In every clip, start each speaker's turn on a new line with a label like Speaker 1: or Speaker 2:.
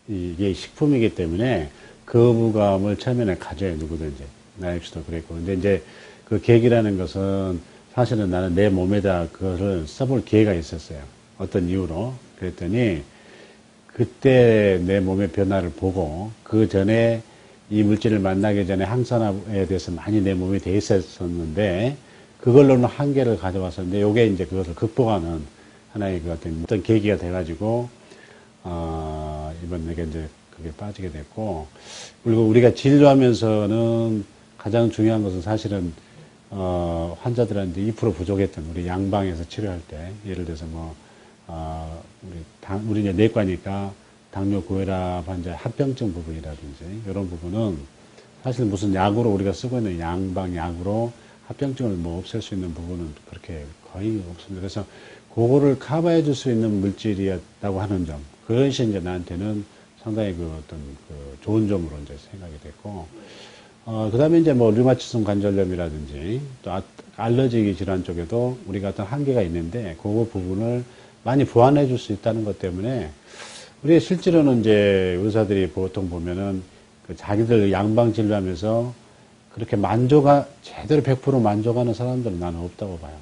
Speaker 1: 이게 식품이기 때문에 거부감을 처음에는 가져요, 누구든지. 나 역시도 그랬고. 근데 이제 그 계기라는 것은 사실은 나는 내 몸에다 그것을 써볼 기회가 있었어요. 어떤 이유로. 그랬더니 그때 내 몸의 변화를 보고 그 전에 이 물질을 만나기 전에 항산화에 대해서 많이 내 몸에 돼 있었는데 그걸로는 한계를 가져왔었는데 요게 이제 그것을 극복하는 하나의 그 어떤 계기가 돼가지고 이번 내게 이제 그게 빠지게 됐고 그리고 우리가 진료하면서는 가장 중요한 것은 사실은 환자들한테 2% 부족했던 우리 양방에서 치료할 때 예를 들어서 뭐 우리 이제 내과니까 당뇨 고혈압 환자 합병증 부분이라든지 이런 부분은 사실 무슨 약으로 우리가 쓰고 있는 양방 약으로 합병증을 뭐 없앨 수 있는 부분은 그렇게 거의 없습니다. 그래서 그거를 커버해 줄 수 있는 물질이었다고 하는 점 그것이 이제 나한테는 상당히 그 어떤 그 좋은 점으로 이제 생각이 됐고 그 다음에 이제 뭐 류마티성 관절염이라든지 또 알러지 질환 쪽에도 우리가 어떤 한계가 있는데 그 부분을 많이 보완해 줄 수 있다는 것 때문에 우리 실제로는 이제 의사들이 보통 보면은 그 자기들 양방 진료하면서 그렇게 제대로 100% 만족하는 사람들은 나는 없다고 봐요.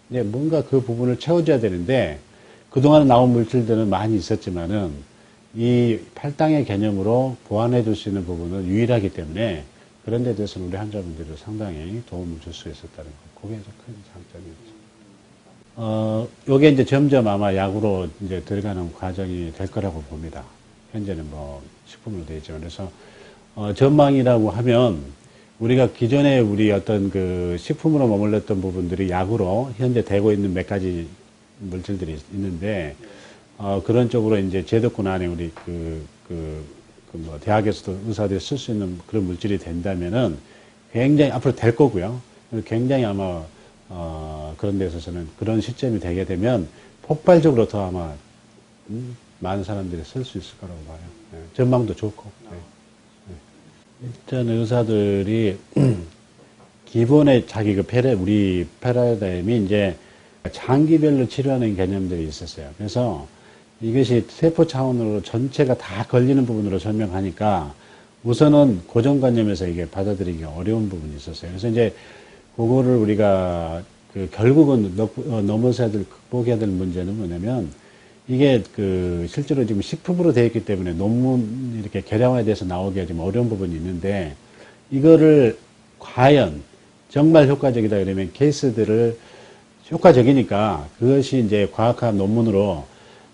Speaker 1: 근데 뭔가 그 부분을 채워줘야 되는데 그동안에 나온 물질들은 많이 있었지만은 이 팔당의 개념으로 보완해 줄 수 있는 부분은 유일하기 때문에 그런 데 대해서는 우리 환자분들이 상당히 도움을 줄 수 있었다는 거. 그게 큰 장점이었죠. 요게 이제 점점 아마 약으로 이제 들어가는 과정이 될 거라고 봅니다. 현재는 뭐 식품으로 되어 있지만. 그래서, 전망이라고 하면 우리가 기존에 우리 어떤 그 식품으로 머물렀던 부분들이 약으로 현재 되고 있는 몇 가지 물질들이 있는데, 그런 쪽으로 이제 제도권 안에 우리 뭐 대학에서도 의사들이 쓸 수 있는 그런 물질이 된다면은 굉장히 앞으로 될 거고요. 굉장히 아마 그런 데 있어서는 그런 시점이 되게 되면 폭발적으로 더 아마 많은 사람들이 쓸 수 있을 거라고 봐요. 네. 전망도 좋고. 네. 네. 일단 의사들이 기본의 자기 우리 패러다임이 이제 장기별로 치료하는 개념들이 있었어요. 그래서 이것이 세포 차원으로 전체가 다 걸리는 부분으로 설명하니까 우선은 고정관념에서 이게 받아들이기 어려운 부분이 있었어요. 그래서 이제 그거를 우리가 결국은 넘어서야 될, 극복해야 될 문제는 뭐냐면 이게 실제로 지금 식품으로 되어 있기 때문에 논문 이렇게 개량화에 대해서 나오기가 좀 어려운 부분이 있는데 이거를 과연 정말 효과적이다 그러면 케이스들을 효과적이니까 그것이 이제 과학한 논문으로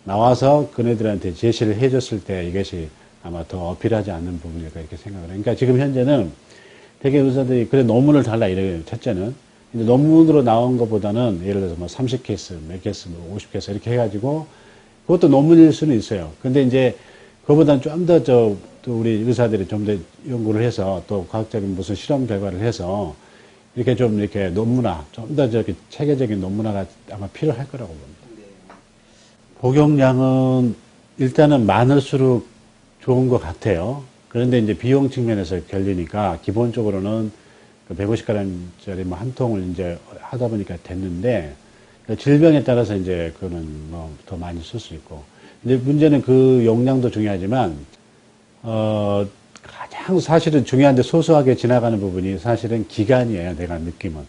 Speaker 1: 나와서 그네들한테 제시를 해줬을 때 이것이 아마 더 어필하지 않는 부분일까 이렇게 생각을 해요. 그러니까 지금 현재는 되게 의사들이 그래 논문을 달라 이래요. 첫째는 근데 논문으로 나온 것보다는 예를 들어서 뭐 30케이스, 몇 케이스, 뭐 50케이스 이렇게 해가지고 그것도 논문일 수는 있어요. 근데 이제 그거보다는 좀 더 또 우리 의사들이 좀 더 연구를 해서 또 과학적인 무슨 실험 결과를 해서 이렇게 좀 이렇게 논문화, 좀 더 저기 체계적인 논문화가 아마 필요할 거라고 봅니다. 복용량은 일단은 많을수록 좋은 것 같아요. 그런데 이제 비용 측면에서 결리니까 기본적으로는 150g짜리 뭐 한 통을 이제 하다 보니까 됐는데 질병에 따라서 이제 그거는 뭐 더 많이 쓸 수 있고. 근데 문제는 그 용량도 중요하지만 가장 사실은 중요한데 소소하게 지나가는 부분이 사실은 기간이에요. 내가 느낌은.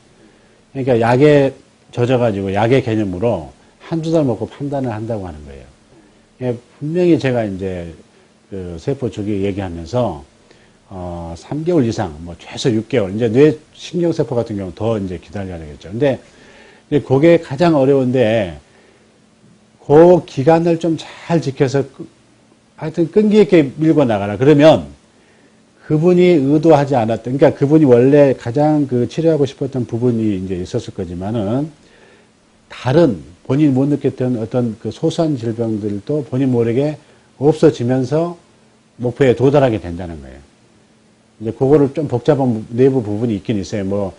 Speaker 1: 그러니까 약에 젖어가지고 약의 개념으로 한두 달 먹고 판단을 한다고 하는 거예요. 예, 분명히 제가 이제 그 세포 주기 얘기하면서 3개월 이상, 뭐 최소 6개월, 이제 뇌 신경세포 같은 경우는 더 이제 기다려야 되겠죠. 근데 그게 가장 어려운데 그 기간을 좀 잘 지켜서 하여튼 끈기 있게 밀고 나가라. 그러면 그분이 의도하지 않았던, 그러니까 그분이 원래 가장 치료하고 싶었던 부분이 이제 있었을 거지만은 다른 본인이 못 느꼈던 어떤 소소한 질병들도 본인 모르게 없어지면서 목표에 도달하게 된다는 거예요. 이제 그거를 좀 복잡한 내부 부분이 있긴 있어요.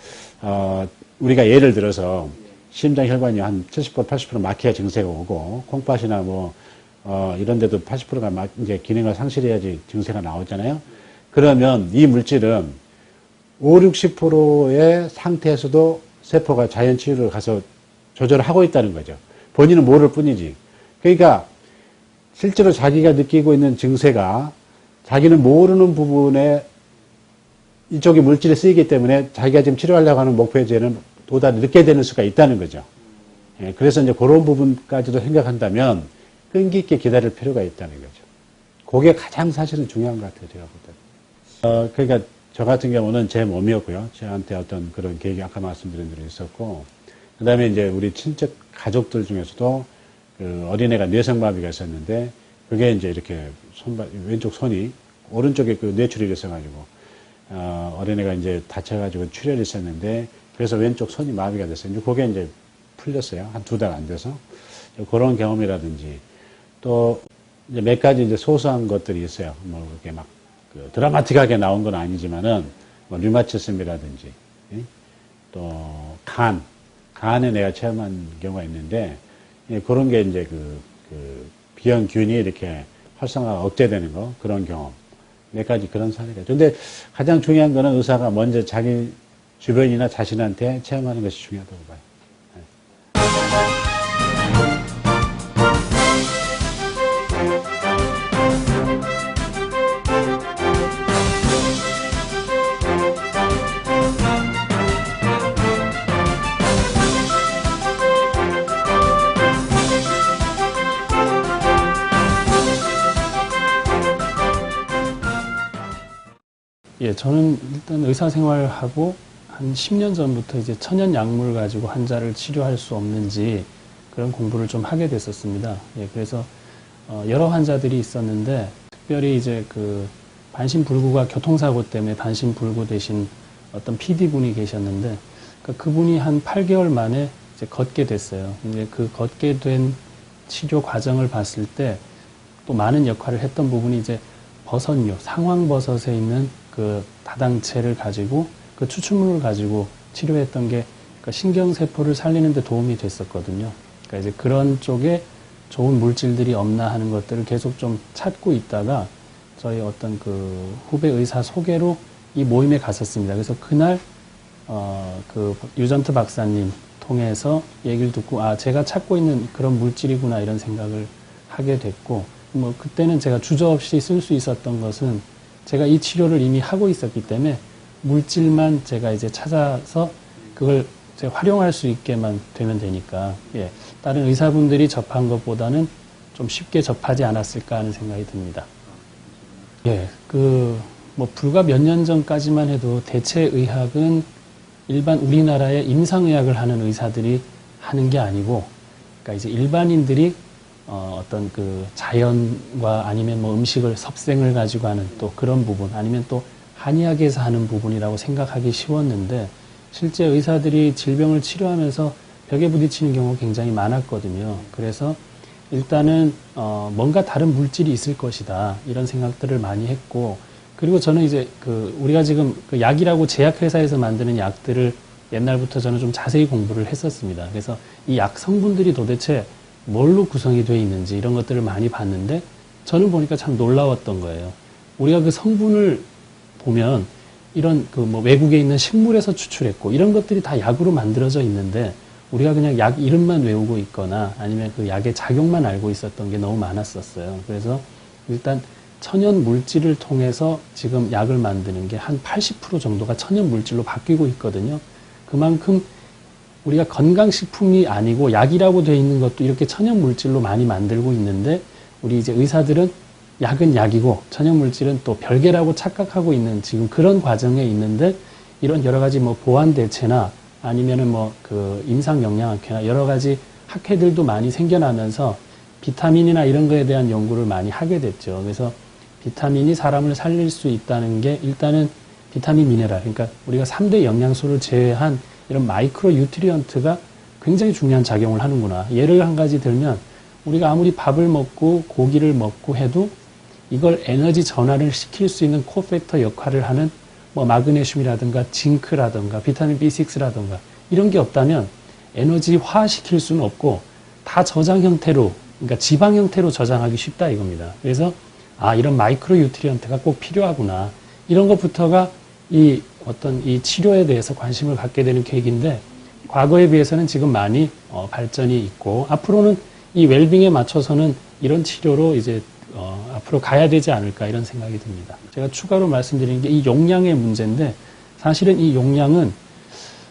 Speaker 1: 우리가 예를 들어서 심장 혈관이 한 70%, 80% 막혀야 증세가 오고, 콩팥이나 이런 데도 80%가 이제 기능을 상실해야지 증세가 나오잖아요. 그러면 이 물질은 5, 60%의 상태에서도 세포가 자연 치유를 가서 조절을 하고 있다는 거죠. 본인은 모를 뿐이지. 그러니까 실제로 자기가 느끼고 있는 증세가 자기는 모르는 부분에 이쪽에 물질이 쓰이기 때문에 자기가 지금 치료하려고 하는 목표에는 도달이 늦게 되는 수가 있다는 거죠. 예, 그래서 이제 그런 부분까지도 생각한다면 끈기 있게 기다릴 필요가 있다는 거죠. 그게 가장 사실은 중요한 것 같아요, 제가 볼 때는. 그러니까 저 같은 경우는 제 몸이었고요. 저한테 어떤 그런 계획이 아까 말씀드린 대로 있었고, 그 다음에 이제 우리 친척 가족들 중에서도 그 어린애가 뇌성마비가 있었는데, 그게 이제 이렇게 왼쪽 손이 오른쪽에 그 뇌출혈이 있어가지고, 어린애가 이제 다쳐가지고 출혈이 있었는데, 그래서 왼쪽 손이 마비가 됐어요. 이제 그게 이제 풀렸어요. 한 2달 안 돼서. 그런 경험이라든지, 또 이제 몇 가지 이제 소소한 것들이 있어요. 뭐 그렇게 막 그 드라마틱하게 나온 건 아니지만은, 뭐 류마티즘이라든지, 또 간에 내가 체험한 경우가 있는데, 예, 그런 게 이제 그 비형균이 이렇게 활성화가 억제되는 거, 그런 경험. 몇 가지 그런 사례가 있죠. 근데 가장 중요한 거는 의사가 먼저 자기 주변이나 자신한테 체험하는 것이 중요하다고 봐요.
Speaker 2: 예, 저는 일단 의사 생활하고 한 10년 전부터 이제 천연 약물 가지고 환자를 치료할 수 없는지 그런 공부를 좀 하게 됐었습니다. 예, 그래서 여러 환자들이 있었는데 특별히 이제 그 반신불구가 교통사고 때문에 반신불구 되신 어떤 PD분이 계셨는데 그분이 한 8개월 만에 이제 걷게 됐어요. 근데 그 걷게 된 치료 과정을 봤을 때 또 많은 역할을 했던 부분이 이제 버섯류, 상황버섯에 있는 그 다당체를 가지고 그 추출물을 가지고 치료했던 게 그러니까 신경세포를 살리는 데 도움이 됐었거든요. 그러니까 이제 그런 쪽에 좋은 물질들이 없나 하는 것들을 계속 좀 찾고 있다가 저희 어떤 그 후배 의사 소개로 이 모임에 갔었습니다. 그래서 그날 그 유전트 박사님 통해서 얘기를 듣고 제가 찾고 있는 그런 물질이구나 이런 생각을 하게 됐고 뭐 그때는 제가 주저없이 쓸 수 있었던 것은 제가 이 치료를 이미 하고 있었기 때문에 물질만 제가 이제 찾아서 그걸 제가 활용할 수 있게만 되면 되니까 예, 다른 의사분들이 접한 것보다는 좀 쉽게 접하지 않았을까 하는 생각이 듭니다. 예, 뭐 불과 몇 년 전까지만 해도 대체의학은 일반 우리나라의 임상의학을 하는 의사들이 하는 게 아니고, 그러니까 이제 일반인들이 어떤 그 자연과 아니면 뭐 음식을 섭생을 가지고 하는 또 그런 부분 아니면 또 한의학에서 하는 부분이라고 생각하기 쉬웠는데 실제 의사들이 질병을 치료하면서 벽에 부딪히는 경우가 굉장히 많았거든요. 그래서 일단은 뭔가 다른 물질이 있을 것이다 이런 생각들을 많이 했고 그리고 저는 이제 우리가 지금 그 약이라고 제약회사에서 만드는 약들을 옛날부터 저는 좀 자세히 공부를 했었습니다. 그래서 이 약 성분들이 도대체 뭘로 구성이 되어 있는지 이런 것들을 많이 봤는데 저는 보니까 참 놀라웠던 거예요. 우리가 그 성분을 보면 이런 뭐 외국에 있는 식물에서 추출했고 이런 것들이 다 약으로 만들어져 있는데 우리가 그냥 약 이름만 외우고 있거나 아니면 그 약의 작용만 알고 있었던 게 너무 많았었어요. 그래서 일단 천연 물질을 통해서 지금 약을 만드는 게 한 80% 정도가 천연 물질로 바뀌고 있거든요. 그만큼 우리가 건강식품이 아니고 약이라고 되어 있는 것도 이렇게 천연 물질로 많이 만들고 있는데 우리 이제 의사들은 약은 약이고 천연 물질은 또 별개라고 착각하고 있는 지금 그런 과정에 있는데 이런 여러 가지 뭐 보완 대체나 아니면은 뭐 그 임상 영양학회나 여러 가지 학회들도 많이 생겨나면서 비타민이나 이런 거에 대한 연구를 많이 하게 됐죠. 그래서 비타민이 사람을 살릴 수 있다는 게 일단은 비타민 미네랄, 그러니까 우리가 3대 영양소를 제외한 이런 마이크로 뉴트리언트가 굉장히 중요한 작용을 하는구나. 예를 한 가지 들면 우리가 아무리 밥을 먹고 고기를 먹고 해도 이걸 에너지 전환을 시킬 수 있는 코팩터 역할을 하는 뭐 마그네슘이라든가 징크라든가 비타민 B6라든가 이런 게 없다면 에너지화 시킬 수는 없고 다 저장 형태로 그러니까 지방 형태로 저장하기 쉽다 이겁니다. 그래서 이런 마이크로 뉴트리언트가 꼭 필요하구나. 이런 것부터가 이 치료에 대해서 관심을 갖게 되는 계기인데 과거에 비해서는 지금 많이 발전이 있고 앞으로는 이 웰빙에 맞춰서는 이런 치료로 이제 앞으로 가야 되지 않을까 이런 생각이 듭니다. 제가 추가로 말씀드리는 게 이 용량의 문제인데 사실은 이 용량은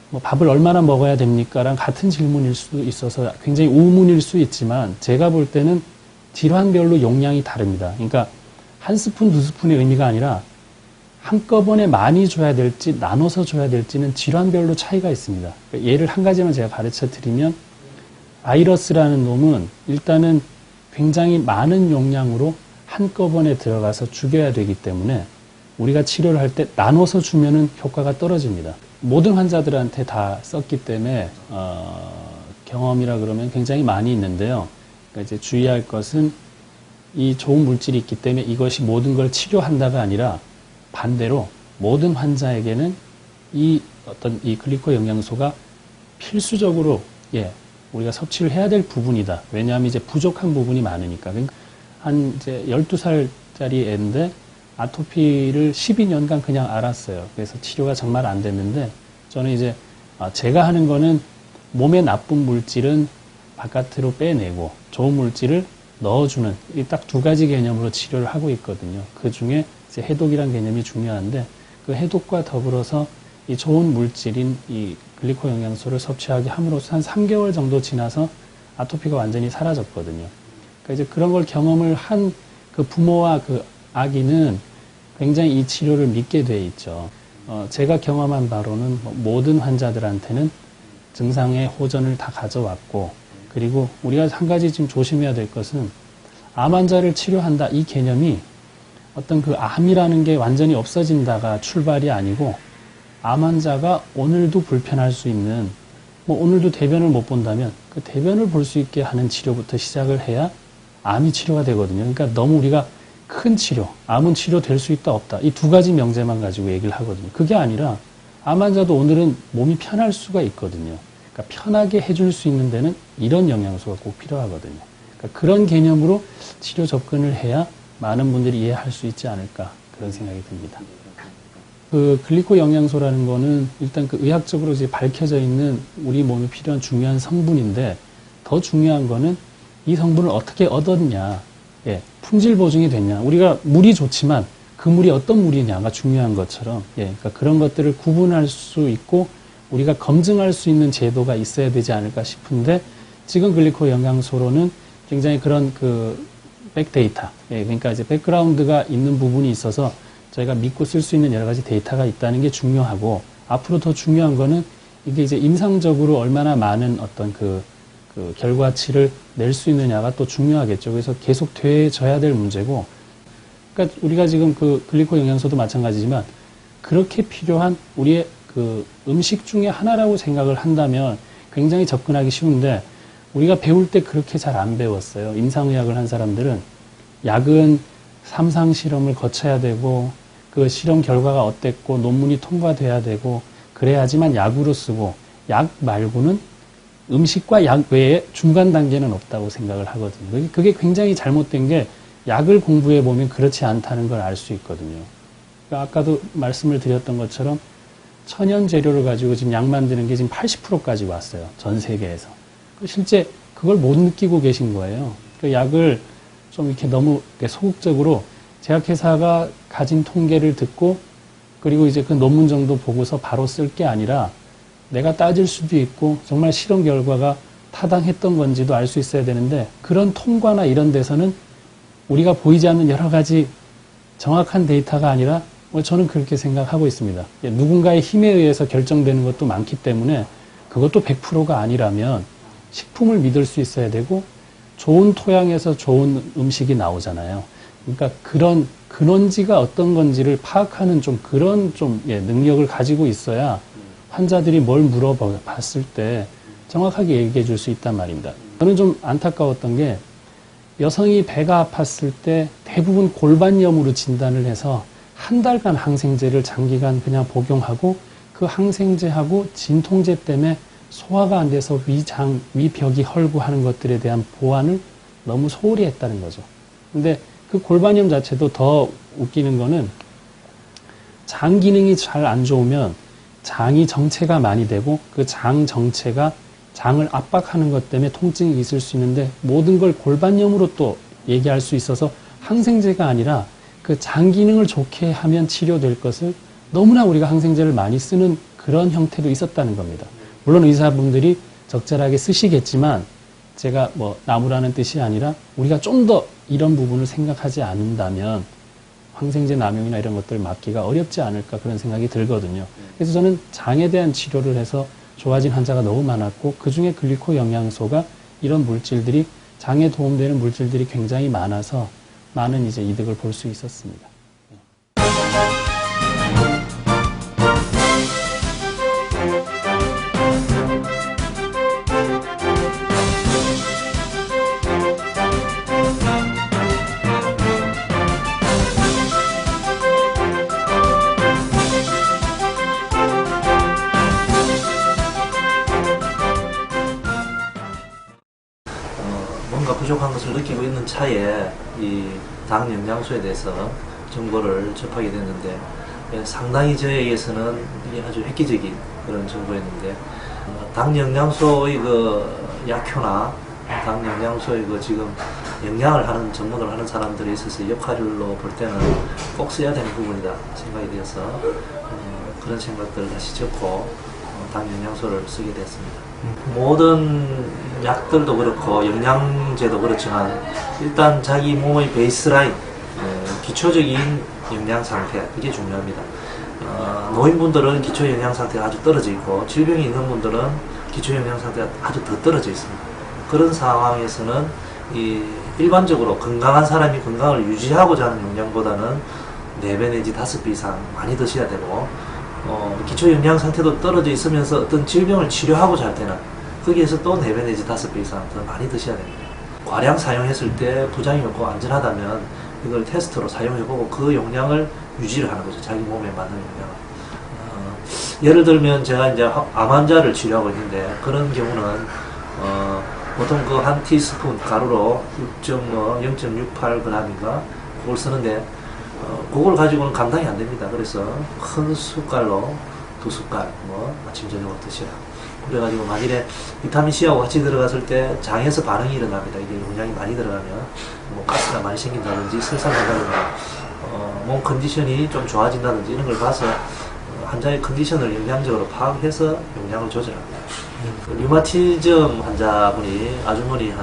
Speaker 2: 뭐 밥을 얼마나 먹어야 됩니까랑 같은 질문일 수도 있어서 굉장히 우문일 수 있지만 제가 볼 때는 질환별로 용량이 다릅니다. 그러니까 한 스푼, 두 스푼의 의미가 아니라 한꺼번에 많이 줘야 될지 나눠서 줘야 될지는 질환별로 차이가 있습니다. 예를 한 가지만 제가 가르쳐 드리면 바이러스라는 놈은 일단은 굉장히 많은 용량으로 한꺼번에 들어가서 죽여야 되기 때문에 우리가 치료를 할 때 나눠서 주면은 효과가 떨어집니다. 모든 환자들한테 다 썼기 때문에 경험이라 그러면 굉장히 많이 있는데요. 그러니까 이제 주의할 것은 이 좋은 물질이 있기 때문에 이것이 모든 걸 치료한다가 아니라 반대로 모든 환자에게는 이 어떤 이 글리코 영양소가 필수적으로 우리가 섭취를 해야 될 부분이다. 왜냐하면 이제 부족한 부분이 많으니까. 그러니까 한 이제 12살짜리 애인데 아토피를 12년간 그냥 앓았어요. 그래서 치료가 정말 안 됐는데 저는 이제 제가 하는 거는 몸에 나쁜 물질은 바깥으로 빼내고 좋은 물질을 넣어주는 이 딱 두 가지 개념으로 치료를 하고 있거든요. 그 중에 이제 해독이란 개념이 중요한데 그 해독과 더불어서 이 좋은 물질인 이 글리코 영양소를 섭취하게 함으로써 한 3개월 정도 지나서 아토피가 완전히 사라졌거든요. 그러니까 이제 그런 걸 경험을 한 그 부모와 그 아기는 굉장히 이 치료를 믿게 돼 있죠. 제가 경험한 바로는 모든 환자들한테는 증상의 호전을 다 가져왔고 그리고 우리가 한 가지 지금 조심해야 될 것은 암 환자를 치료한다 이 개념이 어떤 그 암이라는 게 완전히 없어진다가 출발이 아니고 암 환자가 오늘도 불편할 수 있는 오늘도 대변을 못 본다면 그 대변을 볼 수 있게 하는 치료부터 시작을 해야 암이 치료가 되거든요. 그러니까 너무 우리가 큰 치료, 암은 치료될 수 있다 없다 이 두 가지 명제만 가지고 얘기를 하거든요. 그게 아니라 암 환자도 오늘은 몸이 편할 수가 있거든요. 그러니까 편하게 해줄 수 있는 데는 이런 영양소가 꼭 필요하거든요. 그러니까 그런 개념으로 치료 접근을 해야 많은 분들이 이해할 수 있지 않을까 그런 생각이 듭니다. 그 글리코 영양소라는 거는 일단 그 의학적으로 이제 밝혀져 있는 우리 몸에 필요한 중요한 성분인데 더 중요한 거는 이 성분을 어떻게 얻었냐, 품질 보증이 됐냐. 우리가 물이 좋지만 그 물이 어떤 물이냐가 중요한 것처럼, 그러니까 그런 것들을 구분할 수 있고 우리가 검증할 수 있는 제도가 있어야 되지 않을까 싶은데 지금 글리코 영양소로는 굉장히 그런 그 백데이터, 그러니까 이제 백그라운드가 있는 부분이 있어서 저희가 믿고 쓸 수 있는 여러 가지 데이터가 있다는 게 중요하고 앞으로 더 중요한 거는 이게 이제 임상적으로 얼마나 많은 어떤 그 결과치를 낼 수 있느냐가 또 중요하겠죠. 그래서 계속 되져야 될 문제고, 그러니까 우리가 지금 그 글리코 영양소도 마찬가지지만 그렇게 필요한 우리의 그 음식 중에 하나라고 생각을 한다면 굉장히 접근하기 쉬운데 우리가 배울 때 그렇게 잘 안 배웠어요. 임상의학을 한 사람들은 약은 3상 실험을 거쳐야 되고 그 실험 결과가 어땠고 논문이 통과돼야 되고 그래야지만 약으로 쓰고 약 말고는 음식과 약 외에 중간 단계는 없다고 생각을 하거든요. 그게 굉장히 잘못된 게 약을 공부해 보면 그렇지 않다는 걸 알 수 있거든요. 그러니까 아까도 말씀을 드렸던 것처럼 천연 재료를 가지고 지금 약 만드는 게 지금 80%까지 왔어요. 전 세계에서. 실제 그걸 못 느끼고 계신 거예요. 그 약을 좀 이렇게 너무 소극적으로 제약회사가 가진 통계를 듣고 그리고 이제 그 논문 정도 보고서 바로 쓸 게 아니라 내가 따질 수도 있고 정말 실험 결과가 타당했던 건지도 알 수 있어야 되는데 그런 통과나 이런 데서는 우리가 보이지 않는 여러 가지 정확한 데이터가 아니라 저는 그렇게 생각하고 있습니다. 누군가의 힘에 의해서 결정되는 것도 많기 때문에 그것도 100%가 아니라면 식품을 믿을 수 있어야 되고 좋은 토양에서 좋은 음식이 나오잖아요. 그러니까 그런 근원지가 어떤 건지를 파악하는 좀 그런 능력을 가지고 있어야 환자들이 뭘 물어봤을 때 정확하게 얘기해 줄 수 있단 말입니다. 저는 좀 안타까웠던 게 여성이 배가 아팠을 때 대부분 골반염으로 진단을 해서 한 달간 항생제를 장기간 그냥 복용하고 그 항생제하고 진통제 때문에 소화가 안 돼서 위벽이 헐고 하는 것들에 대한 보완을 너무 소홀히 했다는 거죠. 근데 그 골반염 자체도 더 웃기는 거는 장 기능이 잘 안 좋으면 장이 정체가 많이 되고 그 장 정체가 장을 압박하는 것 때문에 통증이 있을 수 있는데 모든 걸 골반염으로 또 얘기할 수 있어서 항생제가 아니라 그 장 기능을 좋게 하면 치료될 것을 너무나 우리가 항생제를 많이 쓰는 그런 형태도 있었다는 겁니다. 물론 의사분들이 적절하게 쓰시겠지만 제가 뭐 나무라는 뜻이 아니라 우리가 좀 더 이런 부분을 생각하지 않는다면 항생제 남용이나 이런 것들을 막기가 어렵지 않을까 그런 생각이 들거든요. 그래서 저는 장에 대한 치료를 해서 좋아진 환자가 너무 많았고 그중에 글리코 영양소가 이런 물질들이 장에 도움되는 물질들이 굉장히 많아서 많은 이제 이득을 볼 수 있었습니다.
Speaker 3: 뭔가 부족한 것을 느끼고 있는 차에 이 당 영양소에 대해서 정보를 접하게 됐는데 상당히 저에게서는 이게 아주 획기적인 그런 정보였는데 당 영양소의 그 약효나 당 영양소의 그 지금 영양을 하는 전문을 하는 사람들에 있어서 역할로 볼 때는 꼭 써야 되는 부분이다 생각이 되어서 그런 생각들을 다시 접고 당 영양소를 쓰게 되었습니다. 모든 약들도 그렇고 영양제도 그렇지만 일단 자기 몸의 베이스라인, 기초적인 영양 상태, 그게 중요합니다. 노인분들은 기초 영양 상태가 아주 떨어져 있고 질병이 있는 분들은 기초 영양 상태가 아주 더 떨어져 있습니다. 그런 상황에서는 일반적으로 건강한 사람이 건강을 유지하고자 하는 영양보다는 4배 내지 5배 이상 많이 드셔야 되고 기초 영양 상태도 떨어져 있으면서 어떤 질병을 치료하고자 할 때는 거기에서 또 4배 내지 5배 이상 더 많이 드셔야 됩니다. 과량 사용했을 때 부작용이 없고 안전하다면 이걸 테스트로 사용해보고 그 용량을 유지를 하는 거죠. 자기 몸에 맞는 용량을. 예를 들면 제가 이제 암 환자를 치료하고 있는데 그런 경우는 보통 그 한 티스푼 가루로 0.68g인가 그걸 쓰는데 그걸 가지고는 감당이 안 됩니다. 그래서 큰 숟갈로 2숟갈 아침 저녁으로 드시라. 그래가지고 만일에 비타민C하고 같이 들어갔을 때 장에서 반응이 일어납니다. 이게 용량이 많이 들어가면 가스가 많이 생긴다든지 설사난다든지 몸 컨디션이 좀 좋아진다든지 이런 걸 봐서 환자의 컨디션을 영양적으로 파악해서 용량을 조절합니다. 류마티즘 환자분이 아주머니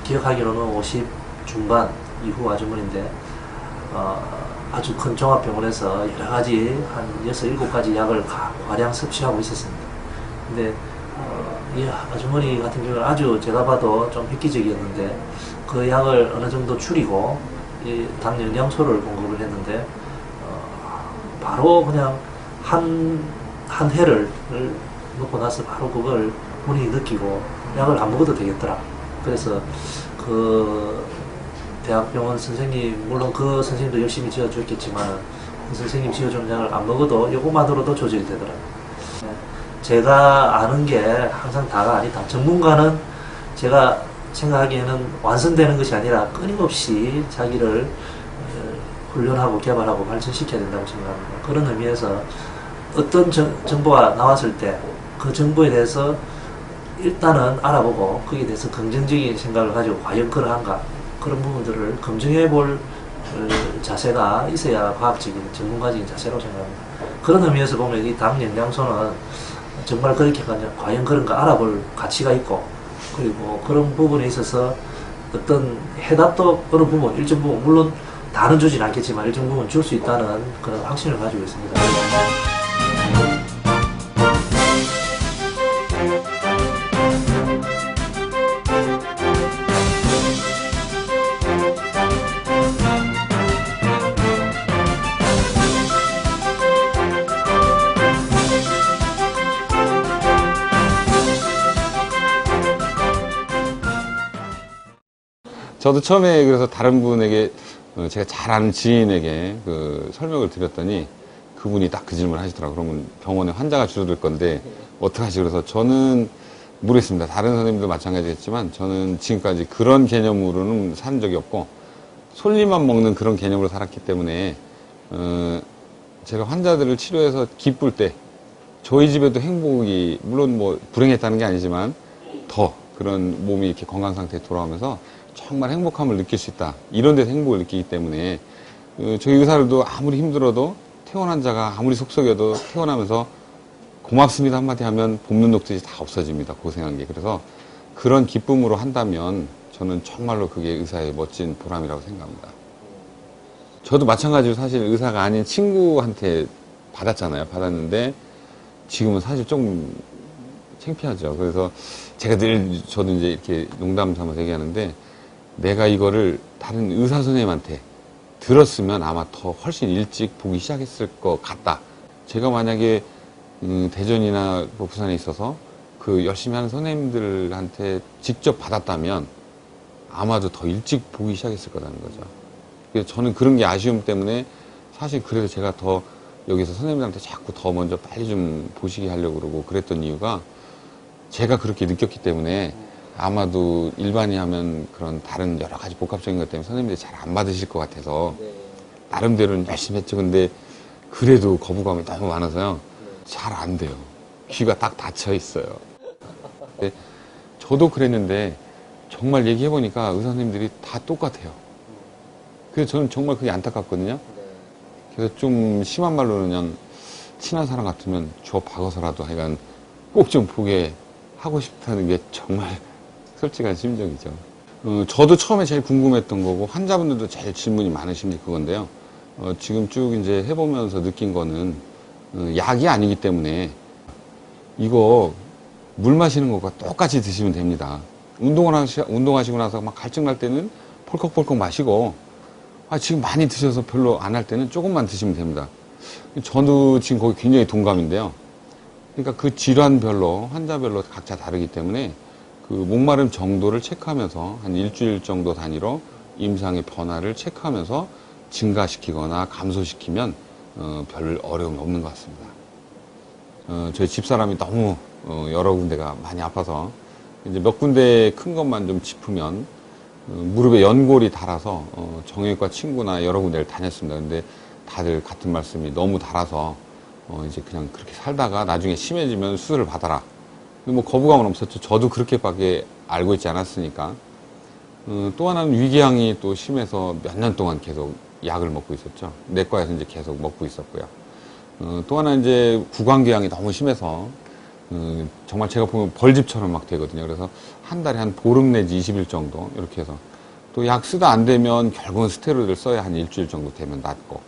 Speaker 3: 기억하기로는 50 중반 이후 아주머니인데 아주 큰 종합병원에서 여러 가지 한 6, 7가지 약을 과량 섭취하고 있었습니다. 근데 이 아주머니 같은 경우는 아주 제가 봐도 좀 획기적이었는데 그 약을 어느 정도 줄이고 이 당 영양소를 공급을 했는데 바로 그냥 한 해를 먹고 나서 바로 그걸 본인이 느끼고 약을 안 먹어도 되겠더라. 그래서 그 대학병원 선생님, 물론 그 선생님도 열심히 지어줬겠지만 그 선생님 지어준 약을 안 먹어도 이것만으로도 조절이 되더라고요. 제가 아는 게 항상 다가 아니다. 전문가는 제가 생각하기에는 완성되는 것이 아니라 끊임없이 자기를 훈련하고 개발하고 발전시켜야 된다고 생각합니다. 그런 의미에서 어떤 정보가 나왔을 때 그 정보에 대해서 일단은 알아보고 거기에 대해서 긍정적인 생각을 가지고 과연 그러한가 그런 부분들을 검증해 볼 자세가 있어야 과학적인 전문가적인 자세라고 생각합니다. 그런 의미에서 보면 이 당 영양소는 정말 그렇게 과연 그런가 알아볼 가치가 있고 그리고 그런 부분에 있어서 어떤 해답도 어느 부분, 일정 부분, 물론 다는 주진 않겠지만 일정 부분 줄 수 있다는 그런 확신을 가지고 있습니다.
Speaker 4: 저도 처음에 그래서 다른 분에게 제가 잘 아는 지인에게 설명을 드렸더니 그분이 딱 그 질문을 하시더라고요. 그러면 병원에 환자가 줄어들 건데 어떡하지? 그래서 저는 모르겠습니다. 다른 선생님도 마찬가지겠지만 저는 지금까지 그런 개념으로는 산 적이 없고 솔잎만 먹는 그런 개념으로 살았기 때문에 제가 환자들을 치료해서 기쁠 때 저희 집에도 행복이 물론 뭐 불행했다는 게 아니지만 더 그런 몸이 이렇게 건강 상태에 돌아오면서 정말 행복함을 느낄 수 있다. 이런 데서 행복을 느끼기 때문에 저희 의사들도 아무리 힘들어도 퇴원 환자가 아무리 속썩여도 퇴원하면서 고맙습니다 한마디 하면 볶는 녹듯이 다 없어집니다. 고생한 게. 그래서 그런 기쁨으로 한다면 저는 정말로 그게 의사의 멋진 보람이라고 생각합니다. 저도 마찬가지로 사실 의사가 아닌 친구한테 받았잖아요. 받았는데 지금은 사실 좀 창피하죠. 그래서 제가 늘 저도 이제 이렇게 농담 삼아서 얘기하는데 내가 이거를 다른 의사 선생님한테 들었으면 아마 더 훨씬 일찍 보기 시작했을 것 같다. 제가 만약에 대전이나 뭐 부산에 있어서 그 열심히 하는 선생님들한테 직접 받았다면 아마도 더 일찍 보기 시작했을 거라는 거죠. 그래서 저는 그런 게 아쉬움 때문에 사실 그래서 제가 더 여기서 선생님들한테 자꾸 더 먼저 빨리 좀 보시게 하려고 그러고 그랬던 이유가 제가 그렇게 느꼈기 때문에 아마도 일반이 하면 그런 다른 여러 가지 복합적인 것 때문에 선생님들이 잘 안 받으실 것 같아서 나름대로는 열심히 했죠. 근데 그래도 거부감이 너무 많아서요. 잘 안 돼요. 귀가 딱 닫혀 있어요. 근데 저도 그랬는데 정말 얘기해보니까 의사 선생님들이 다 똑같아요. 그래서 저는 정말 그게 안타깝거든요. 그래서 좀 심한 말로는 그냥 친한 사람 같으면 주워 박아서라도 하여간 꼭 좀 보게 하고 싶다는 게 정말 솔직한 심정이죠. 저도 처음에 제일 궁금했던 거고 환자분들도 제일 질문이 많으신 게 그건데요. 지금 쭉 이제 해보면서 느낀 거는 약이 아니기 때문에 이거 물 마시는 것과 똑같이 드시면 됩니다. 운동하시고 나서 막 갈증 날 때는 펄컥펄컥 마시고 지금 많이 드셔서 별로 안 할 때는 조금만 드시면 됩니다. 저도 지금 거기 굉장히 동감인데요. 그러니까 그 질환별로 환자별로 각자 다르기 때문에 그 목마름 정도를 체크하면서 한 일주일 정도 단위로 임상의 변화를 체크하면서 증가시키거나 감소시키면 별 어려움이 없는 것 같습니다. 저희 집사람이 너무 여러 군데가 많이 아파서 이제 몇 군데 큰 것만 좀 짚으면 무릎에 연골이 닳아서 정형외과 친구나 여러 군데를 다녔습니다. 근데 다들 같은 말씀이 너무 닳아서 이제 그냥 그렇게 살다가 나중에 심해지면 수술을 받아라. 뭐 거부감은 없었죠. 저도 그렇게밖에 알고 있지 않았으니까. 또 하나는 위궤양이 또 심해서 몇 년 동안 계속 약을 먹고 있었죠. 내과에서 이제 계속 먹고 있었고요. 또 하나 이제 구강궤양이 너무 심해서 정말 제가 보면 벌집처럼 막 되거든요. 그래서 한 달에 한 보름 내지 20일 정도 이렇게 해서 또 약 쓰다 안 되면 결국은 스테로이드를 써야 한 일주일 정도 되면 낫고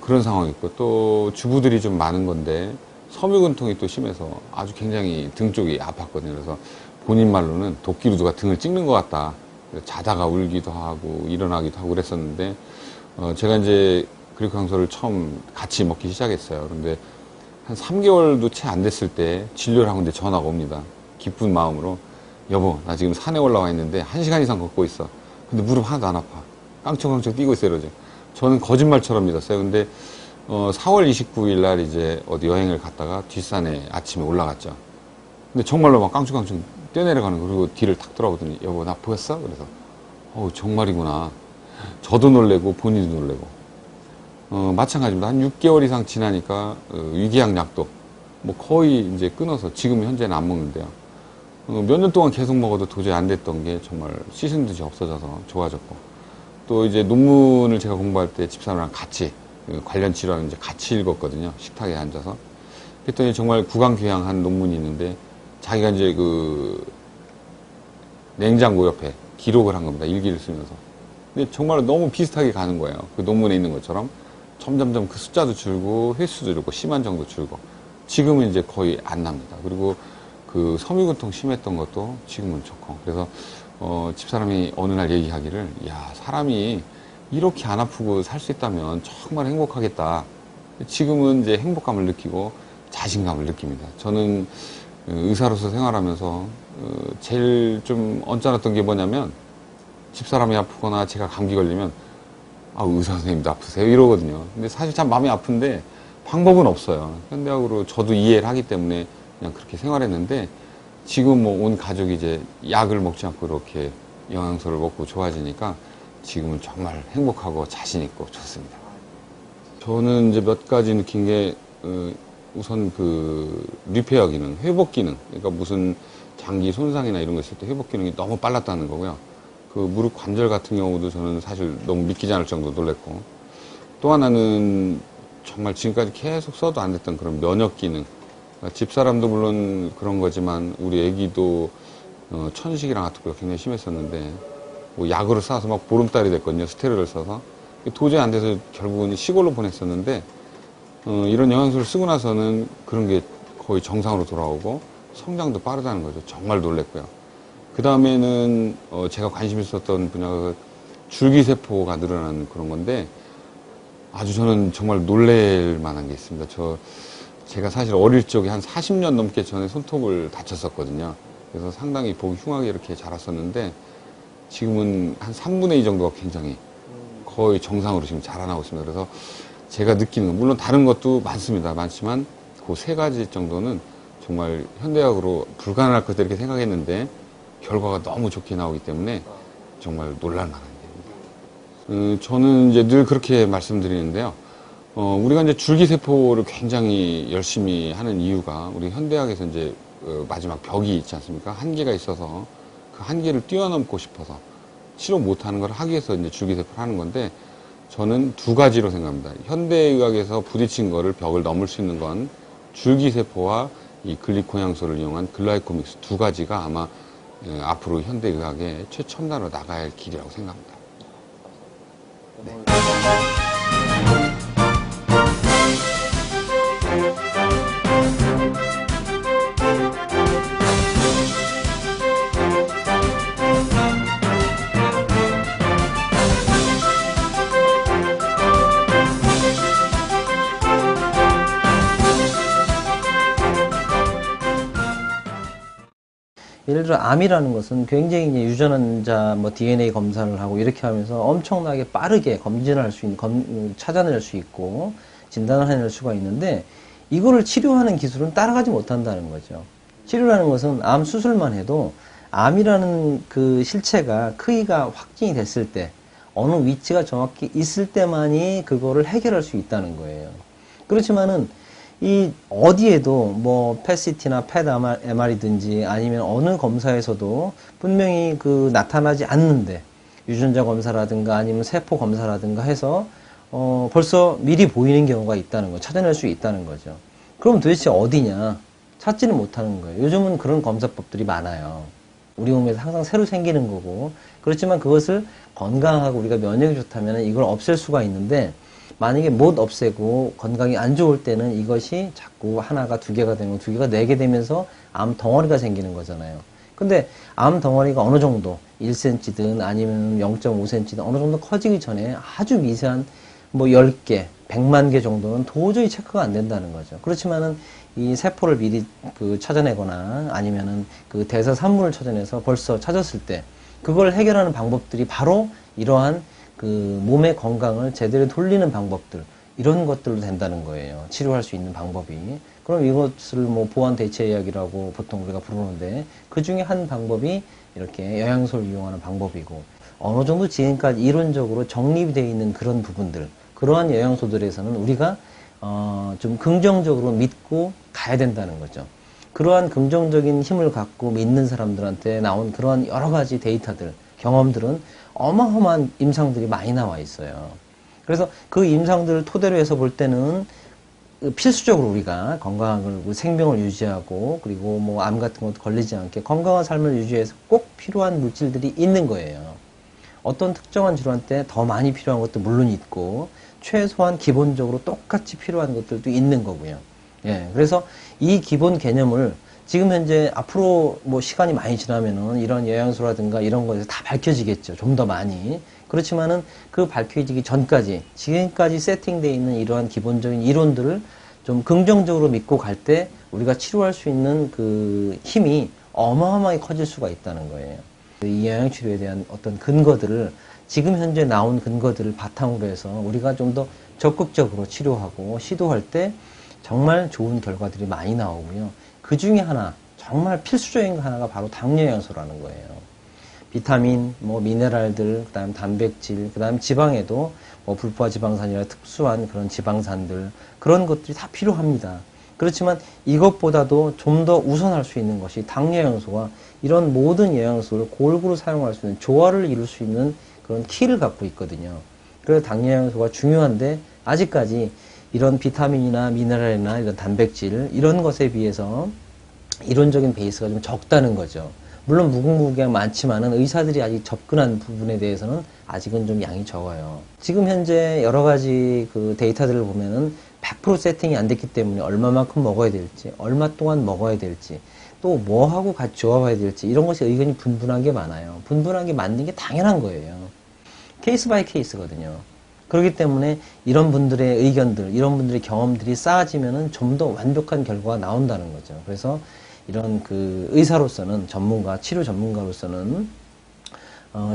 Speaker 4: 그런 상황이 있고 또 주부들이 좀 많은 건데 섬유근통이 또 심해서 아주 굉장히 등 쪽이 아팠거든요. 그래서 본인 말로는 도끼로 누가 등을 찍는 것 같다. 자다가 울기도 하고 일어나기도 하고 그랬었는데 제가 이제 그리코향소를 처음 같이 먹기 시작했어요. 그런데 한 3개월도 채 안 됐을 때 진료를 하고 있는데 전화가 옵니다. 기쁜 마음으로 여보 나 지금 산에 올라와 있는데 1시간 이상 걷고 있어. 근데 무릎 하나도 안 아파. 깡총깡총 뛰고 있어요. 이러죠. 저는 거짓말처럼 믿었어요. 근데 4월 29일 날 이제 어디 여행을 갔다가 뒷산에 아침에 올라갔죠. 근데 정말로 막 깡충깡충 뛰어내려가는 거. 그리고 뒤를 탁 돌아보더니 여보 나 보였어? 그래서 정말이구나. 저도 놀래고 본인도 놀래고 마찬가지입니다. 한 6개월 이상 지나니까 위궤양 약도 뭐 거의 이제 끊어서 지금 현재는 안 먹는데요. 몇 년 동안 계속 먹어도 도저히 안 됐던 게 정말 씻은 듯이 없어져서 좋아졌고 또 이제 논문을 제가 공부할 때 집사람이랑 같이 관련 질환을 이제 같이 읽었거든요. 식탁에 앉아서. 그랬더니 정말 구강궤양한 논문이 있는데 자기가 이제 그 냉장고 옆에 기록을 한 겁니다. 일기를 쓰면서. 근데 정말 너무 비슷하게 가는 거예요. 그 논문에 있는 것처럼. 점점점 그 숫자도 줄고 횟수도 줄고 심한 정도 줄고 지금은 이제 거의 안 납니다. 그리고 그 섬유근통 심했던 것도 지금은 좋고 그래서 집사람이 어느 날 얘기하기를 야 사람이 이렇게 안 아프고 살 수 있다면 정말 행복하겠다. 지금은 이제 행복감을 느끼고 자신감을 느낍니다. 저는 의사로서 생활하면서 제일 좀 언짢았던 게 뭐냐면 집사람이 아프거나 제가 감기 걸리면 의사 선생님도 아프세요? 이러거든요. 근데 사실 참 마음이 아픈데 방법은 없어요. 현대학으로 저도 이해를 하기 때문에 그냥 그렇게 생활했는데 지금 뭐 온 가족이 이제 약을 먹지 않고 이렇게 영양소를 먹고 좋아지니까 지금은 정말 행복하고 자신있고 좋습니다. 저는 이제 몇 가지 느낀 게 우선 그 리페어 기능, 회복 기능. 그러니까 무슨 장기 손상이나 이런 거 있을 때 회복 기능이 너무 빨랐다는 거고요. 그 무릎 관절 같은 경우도 저는 사실 너무 믿기지 않을 정도 놀랬고, 또 하나는 정말 지금까지 계속 써도 안 됐던 그런 면역 기능. 그러니까 집사람도 물론 그런 거지만 우리 애기도 천식이랑 아토피가 굉장히 심했었는데 뭐 약으로 싸서 막 보름달이 됐거든요. 스테로이드를 써서. 도저히 안 돼서 결국은 시골로 보냈었는데 이런 영양소를 쓰고 나서는 그런 게 거의 정상으로 돌아오고 성장도 빠르다는 거죠. 정말 놀랬고요. 그 다음에는 제가 관심 있었던 분야가 줄기세포가 늘어나는 그런 건데 아주 저는 정말 놀랄 만한 게 있습니다. 제가 사실 어릴 적에 한 40년 넘게 전에 손톱을 다쳤었거든요. 그래서 상당히 보기 흉하게 이렇게 자랐었는데 지금은 한 3분의 2 정도가 굉장히 거의 정상으로 지금 자라나고 있습니다. 그래서 제가 느끼는 건 물론 다른 것도 많습니다. 많지만 그 3가지 정도는 정말 현대학으로 불가능할 것같다 이렇게 생각했는데 결과가 너무 좋게 나오기 때문에 정말 놀랄만한 일입니다. 저는 이제 늘 그렇게 말씀드리는데요. 우리가 이제 줄기세포를 굉장히 열심히 하는 이유가 우리 현대학에서 이제 마지막 벽이 있지 않습니까? 한계가 있어서 그 한계를 뛰어넘고 싶어서 치료 못하는 걸 하기 위해서 이제 줄기세포를 하는 건데 저는 2가지로 생각합니다. 현대의학에서 부딪힌 거를 벽을 넘을 수 있는 건 줄기세포와 이 글리코향소를 이용한 글라이코믹스 2가지가 아마 앞으로 현대의학의 최첨단으로 나가야 할 길이라고 생각합니다. 네.
Speaker 5: 예를 들어 암이라는 것은 굉장히 이제 유전자 뭐 DNA 검사를 하고 이렇게 하면서 엄청나게 빠르게 검진을 할 수 있는, 찾아낼 수 있고 진단을 해낼 수가 있는데 이거를 치료하는 기술은 따라가지 못한다는 거죠. 치료라는 것은 암 수술만 해도 암이라는 그 실체가 크기가 확진이 됐을 때 어느 위치가 정확히 있을 때만이 그거를 해결할 수 있다는 거예요. 그렇지만은 이 어디에도 뭐 펫CT나 펫MR이든지 아니면 어느 검사에서도 분명히 그 나타나지 않는데 유전자 검사라든가 아니면 세포 검사라든가 해서 벌써 미리 보이는 경우가 있다는 거, 찾아낼 수 있다는 거죠. 그럼 도대체 어디냐? 찾지는 못하는 거예요. 요즘은 그런 검사법들이 많아요. 우리 몸에서 항상 새로 생기는 거고, 그렇지만 그것을 건강하고 우리가 면역이 좋다면 이걸 없앨 수가 있는데 만약에 못 없애고 건강이 안 좋을 때는 이것이 자꾸 하나가 2개가 되고 2개가 4개 되면서 암 덩어리가 생기는 거잖아요. 근데 암 덩어리가 어느 정도 1cm든 아니면 0.5cm든 어느 정도 커지기 전에 아주 미세한 뭐 10개, 100만 개 정도는 도저히 체크가 안 된다는 거죠. 그렇지만은 이 세포를 미리 찾아내거나 아니면은 그 대사 산물을 찾아내서 벌써 찾았을 때 그걸 해결하는 방법들이 바로 이러한 그 몸의 건강을 제대로 돌리는 방법들, 이런 것들로 된다는 거예요. 치료할 수 있는 방법이. 그럼 이것을 뭐 보완 대체의학이라고 보통 우리가 부르는데 그 중에 한 방법이 이렇게 영양소를 이용하는 방법이고, 어느 정도 지금까지 이론적으로 정립이 되어 있는 그런 부분들, 그러한 영양소들에서는 우리가 좀 긍정적으로 믿고 가야 된다는 거죠. 그러한 긍정적인 힘을 갖고 믿는 사람들한테 나온 그러한 여러 가지 데이터들, 경험들은 어마어마한 임상들이 많이 나와 있어요. 그래서 그 임상들을 토대로 해서 볼 때는 필수적으로 우리가 건강을, 생명을 유지하고 그리고 뭐 암 같은 것도 걸리지 않게 건강한 삶을 유지해서 꼭 필요한 물질들이 있는 거예요. 어떤 특정한 질환 때 더 많이 필요한 것도 물론 있고 최소한 기본적으로 똑같이 필요한 것들도 있는 거고요. 예, 그래서 이 기본 개념을 지금 현재 앞으로 뭐 시간이 많이 지나면은 이런 영양소라든가 이런 거에서 다 밝혀지겠죠. 좀 더 많이. 그렇지만은 그 밝혀지기 전까지 지금까지 세팅되어 있는 이러한 기본적인 이론들을 좀 긍정적으로 믿고 갈 때 우리가 치료할 수 있는 그 힘이 어마어마하게 커질 수가 있다는 거예요. 이 영양치료에 대한 어떤 근거들을 지금 현재 나온 근거들을 바탕으로 해서 우리가 좀 더 적극적으로 치료하고 시도할 때 정말 좋은 결과들이 많이 나오고요. 그 중에 하나, 정말 필수적인 거 하나가 바로 당뇨영양소라는 거예요. 비타민, 뭐 미네랄들, 그 다음 단백질, 그 다음 지방에도 뭐 불포화 지방산이라 특수한 그런 지방산들, 그런 것들이 다 필요합니다. 그렇지만 이것보다도 좀 더 우선할 수 있는 것이 당뇨 영양소와 이런 모든 영양소를 골고루 사용할 수 있는 조화를 이룰 수 있는 그런 키를 갖고 있거든요. 그래서 당뇨 영양소가 중요한데 아직까지 이런 비타민이나 미네랄이나 이런 단백질 이런 것에 비해서 이론적인 베이스가 좀 적다는 거죠. 물론 무궁무진하게 많지만은 의사들이 아직 접근한 부분에 대해서는 아직은 좀 양이 적어요. 지금 현재 여러 가지 그 데이터들을 보면은 100% 세팅이 안 됐기 때문에 얼마만큼 먹어야 될지, 얼마 동안 먹어야 될지, 또 뭐하고 같이 조합해야 될지 이런 것이 의견이 분분한 게 많아요. 분분한 게 맞는 게 당연한 거예요. 케이스 바이 케이스거든요. 그렇기 때문에 이런 분들의 의견들, 이런 분들의 경험들이 쌓아지면은 좀 더 완벽한 결과가 나온다는 거죠. 그래서 이런 그 의사로서는 치료 전문가로서는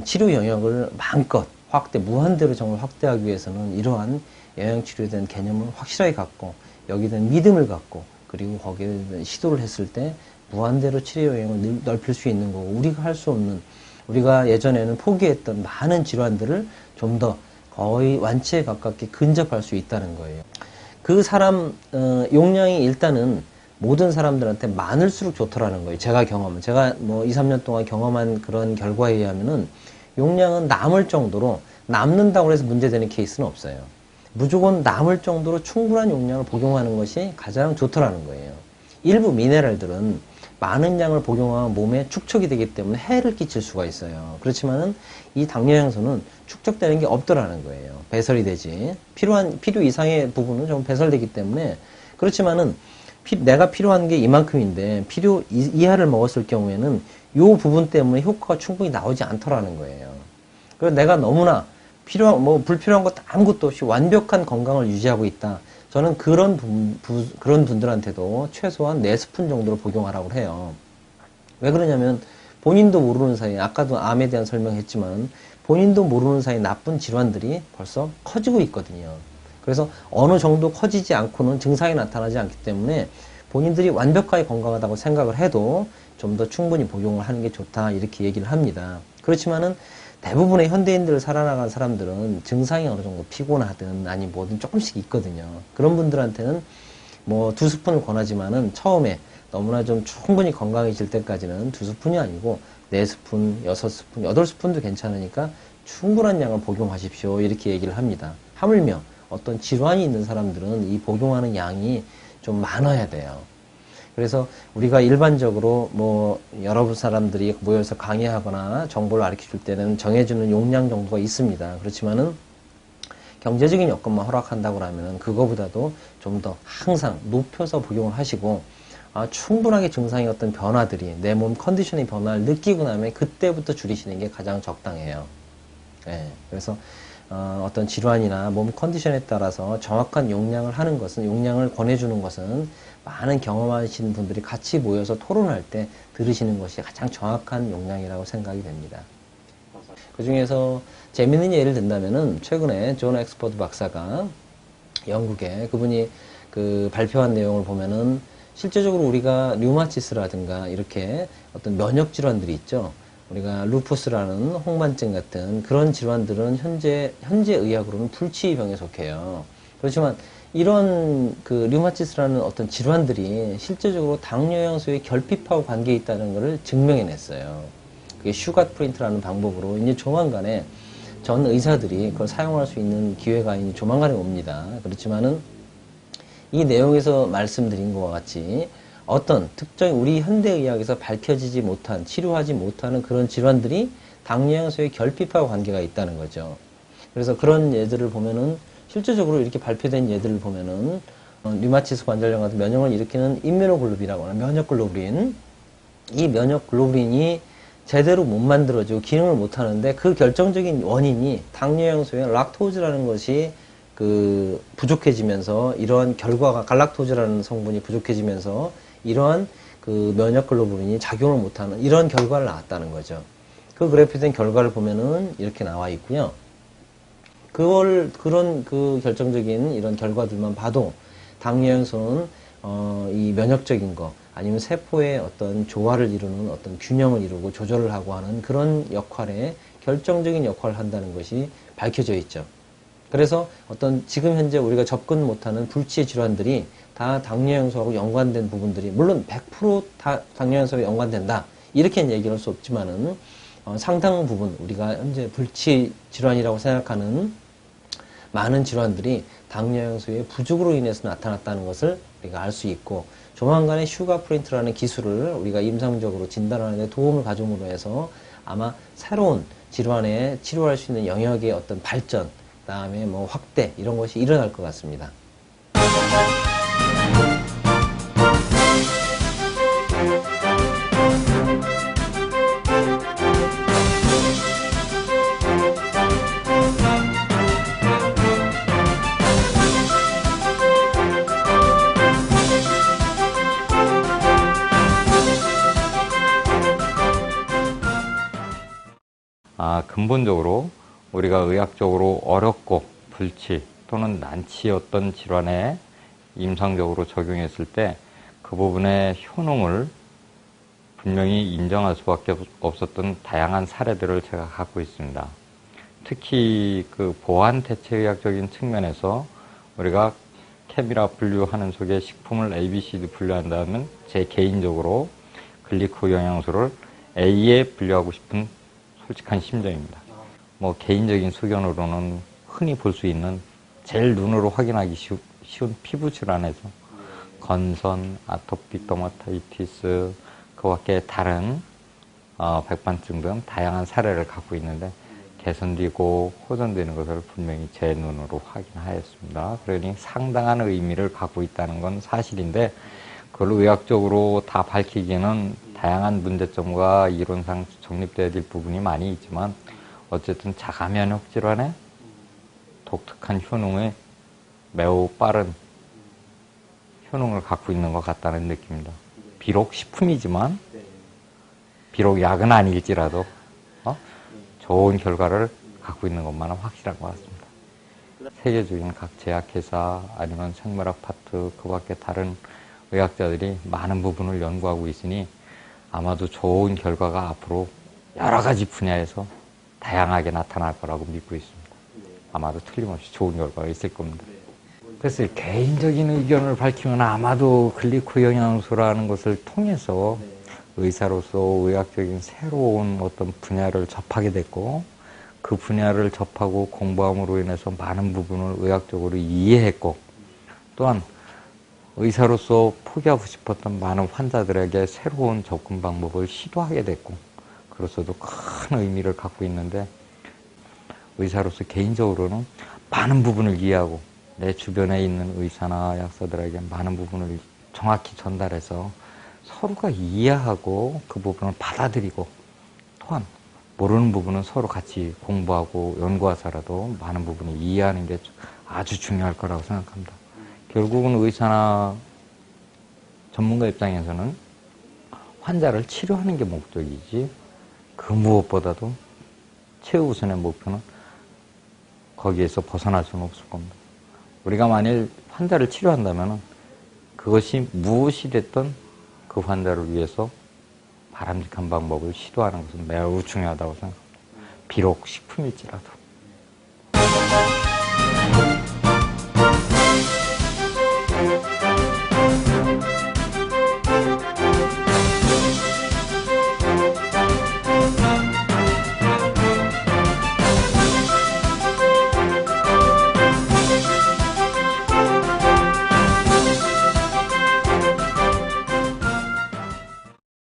Speaker 5: 치료 영역을 마음껏 무한대로 정말 확대하기 위해서는 이러한 영양치료에 대한 개념을 확실하게 갖고 여기에 대한 믿음을 갖고 그리고 거기에 대한 시도를 했을 때 무한대로 치료 영역을 넓힐 수 있는 거고 우리가 할 수 없는 우리가 예전에는 포기했던 많은 질환들을 좀 더 거의 완치에 가깝게 근접할 수 있다는 거예요. 그 사람 용량이 일단은 모든 사람들한테 많을수록 좋더라는 거예요. 제가 뭐 2, 3년 동안 경험한 그런 결과에 의하면은 용량은 남을 정도로 남는다고 해서 문제되는 케이스는 없어요. 무조건 남을 정도로 충분한 용량을 복용하는 것이 가장 좋더라는 거예요. 일부 미네랄들은 많은 양을 복용하면 몸에 축적이 되기 때문에 해를 끼칠 수가 있어요. 그렇지만은 이 당뇨 영양소는 축적되는 게 없더라는 거예요. 배설이 되지. 필요 이상의 부분은 좀 배설되기 때문에 그렇지만은 내가 필요한 게 이만큼인데 필요 이하를 먹었을 경우에는 이 부분 때문에 효과가 충분히 나오지 않더라는 거예요. 그래서 내가 너무나 불필요한 것도 아무것도 없이 완벽한 건강을 유지하고 있다. 저는 그런 분들한테도 최소한 4스푼 정도로 복용하라고 해요. 왜 그러냐면 본인도 모르는 사이에 아까도 암에 대한 설명했지만 본인도 모르는 사이에 나쁜 질환들이 벌써 커지고 있거든요. 그래서 어느 정도 커지지 않고는 증상이 나타나지 않기 때문에 본인들이 완벽하게 건강하다고 생각을 해도 좀 더 충분히 복용을 하는 게 좋다 이렇게 얘기를 합니다. 그렇지만은 대부분의 현대인들을 살아나간 사람들은 증상이 어느 정도 피곤하든 아니 뭐든 조금씩 있거든요. 그런 분들한테는 뭐 2스푼을 권하지만은 처음에 너무나 좀 충분히 건강해질 때까지는 2스푼이 아니고 4스푼, 6스푼, 8스푼도 괜찮으니까 충분한 양을 복용하십시오 이렇게 얘기를 합니다. 하물며 어떤 질환이 있는 사람들은 이 복용하는 양이 좀 많아야 돼요. 그래서 우리가 일반적으로 뭐 여러 사람들이 모여서 강의하거나 정보를 가르쳐 줄 때는 정해주는 용량 정도가 있습니다. 그렇지만은 경제적인 여건만 허락한다고 하면은 그거보다도 좀 더 항상 높여서 복용을 하시고 충분하게 증상의 어떤 변화들이 내 몸 컨디션의 변화를 느끼고 나면 그때부터 줄이시는 게 가장 적당해요. 네, 그래서 어떤 질환이나 몸 컨디션에 따라서 정확한 용량을 권해주는 것은 많은 경험하시는 분들이 같이 모여서 토론할 때 들으시는 것이 가장 정확한 용량이라고 생각이 됩니다. 그 중에서 재밌는 예를 든다면은 최근에 존 엑스퍼드 박사가 영국에 그분이 그 발표한 내용을 보면은 실제적으로 우리가 류마티스라든가 이렇게 어떤 면역 질환들이 있죠. 우리가 루푸스라는 홍반증 같은 그런 질환들은 현재 의학으로는 불치병에 속해요. 그렇지만 이런 그 류마티스라는 어떤 질환들이 실제적으로 당뇨 영양소의 결핍하고 관계에 있다는 것을 증명해냈어요. 그게 슈가 프린트라는 방법으로 이제 조만간에 전 의사들이 그걸 사용할 수 있는 기회가 이제 조만간에 옵니다. 그렇지만은 이 내용에서 말씀드린 것과 같이 어떤 특정 우리 현대의학에서 밝혀지지 못한 치료하지 못하는 그런 질환들이 당뇨 영양소의 결핍하고 관계가 있다는 거죠. 그래서 그런 예들을 보면은 실제적으로 이렇게 발표된 예들을 보면은 류마티스 관절염 같은 면역을 일으키는 임뮤노글로빈이라고 하는 면역글로불린 이 면역글로불린이 제대로 못 만들어지고 기능을 못 하는데 그 결정적인 원인이 당뇨 영양소의 락토즈라는 것이 그 부족해지면서 이러한 결과가 갈락토즈라는 성분이 부족해지면서 이러한 그 면역글로불린이 작용을 못하는 이런 결과를 나왔다는 거죠. 그 그래프에 된 결과를 보면은 이렇게 나와 있고요. 그런 그 결정적인 이런 결과들만 봐도 당뇨 영양소는 이 면역적인 거 아니면 세포의 어떤 조화를 이루는 어떤 균형을 이루고 조절을 하고 하는 그런 역할에 결정적인 역할을 한다는 것이 밝혀져 있죠. 그래서 어떤 지금 현재 우리가 접근 못하는 불치의 질환들이 다 당뇨형소하고 연관된 부분들이, 물론 100% 당뇨형소하고 연관된다 이렇게는 얘기할 수 없지만은 상당 부분 우리가 현재 불치 질환이라고 생각하는 많은 질환들이 당뇨형소의 부족으로 인해서 나타났다는 것을 우리가 알 수 있고, 조만간에 슈가 프린트라는 기술을 우리가 임상적으로 진단하는 데 도움을 가줌으로 해서 아마 새로운 질환에 치료할 수 있는 영역의 어떤 발전, 그다음에 뭐 확대 이런 것이 일어날 것 같습니다.
Speaker 6: 근본적으로 우리가 의학적으로 어렵고 불치 또는 난치 어떤 질환에 임상적으로 적용했을 때 그 부분의 효능을 분명히 인정할 수밖에 없었던 다양한 사례들을 제가 갖고 있습니다. 특히 그 보완 대체의학적인 측면에서 우리가 캡이라 분류하는 속에 식품을 A, B, C, D 분류한다면 제 개인적으로 글리코 영양소를 A에 분류하고 싶은 솔직한 심정입니다. 뭐 개인적인 소견으로는 흔히 볼 수 있는 제일 눈으로 확인하기 쉬운 피부 질환에서 건선, 아토피 더마타이티스, 그 밖에 다른 백반증 등 다양한 사례를 갖고 있는데 개선되고 호전되는 것을 분명히 제 눈으로 확인하였습니다. 그러니 상당한 의미를 갖고 있다는 건 사실인데 그걸 의학적으로 다 밝히기에는 다양한 문제점과 이론상 정립되어야 될 부분이 많이 있지만 어쨌든 자가 면역 질환에 독특한 효능에 매우 빠른 효능을 갖고 있는 것 같다는 느낌입니다. 비록 식품이지만, 비록 약은 아닐지라도 좋은 결과를 갖고 있는 것만은 확실한 것 같습니다. 세계적인 각 제약회사 아니면 생물학 파트 그 밖에 다른 의학자들이 많은 부분을 연구하고 있으니 아마도 좋은 결과가 앞으로 여러 가지 분야에서 다양하게 나타날 거라고 믿고 있습니다. 아마도 틀림없이 좋은 결과가 있을 겁니다. 그래서 개인적인 의견을 밝히면 아마도 글리코 영양소라는 것을 통해서 의사로서 의학적인 새로운 어떤 분야를 접하게 됐고 그 분야를 접하고 공부함으로 인해서 많은 부분을 의학적으로 이해했고 또한 의사로서 포기하고 싶었던 많은 환자들에게 새로운 접근 방법을 시도하게 됐고 그로서도 큰 의미를 갖고 있는데 의사로서 개인적으로는 많은 부분을 이해하고 내 주변에 있는 의사나 약사들에게 많은 부분을 정확히 전달해서 서로가 이해하고 그 부분을 받아들이고 또한 모르는 부분은 서로 같이 공부하고 연구해서라도 많은 부분을 이해하는 게 아주 중요할 거라고 생각합니다. 결국은 의사나 전문가 입장에서는 환자를 치료하는 게 목적이지 그 무엇보다도 최우선의 목표는 거기에서 벗어날 수는 없을 겁니다. 우리가 만일 환자를 치료한다면 그것이 무엇이 됐든 그 환자를 위해서 바람직한 방법을 시도하는 것은 매우 중요하다고 생각합니다. 비록 식품일지라도.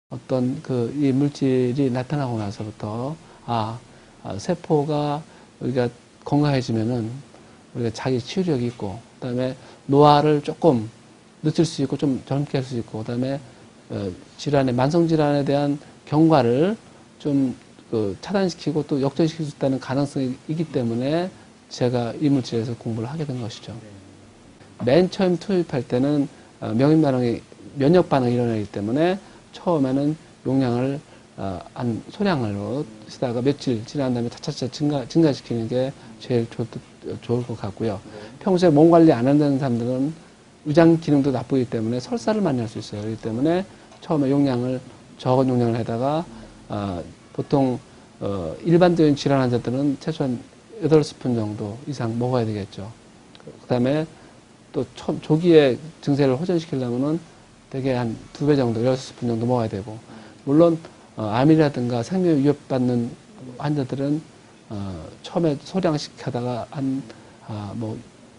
Speaker 2: 어떤 이 물질이 나타나고 나서부터 세포가 우리가 건강해지면은 우리가 자기 치유력이 있고 그다음에 노화를 조금 늦출 수 있고 좀 젊게 할 수 있고 그다음에 만성 질환에 대한 경과를 좀 차단시키고 또 역전시킬 수 있다는 가능성이 있기 때문에 제가 이 물질에서 공부를 하게 된 것이죠. 맨 처음 투입할 때는 면역 반응이 일어나기 때문에 처음에는 용량을 한 소량으로 쓰다가 며칠 지난 다음에 차차차 증가시키는 게 제일 좋을 것 같고요. 평소에 몸 관리 안 한다는 사람들은 위장 기능도 나쁘기 때문에 설사를 많이 할 수 있어요. 그렇기 때문에 처음에 적은 용량을 하다가 보통 일반적인 질환 환자들은 최소한
Speaker 7: 8스푼 정도 이상 먹어야 되겠죠. 그 다음에 또 조기에 증세를 호전시키려면은 되게 한 2배 정도, 6스푼 정도 먹어야 되고, 물론, 암이라든가 생명 위협받는 환자들은, 처음에 소량씩 하다가 뭐,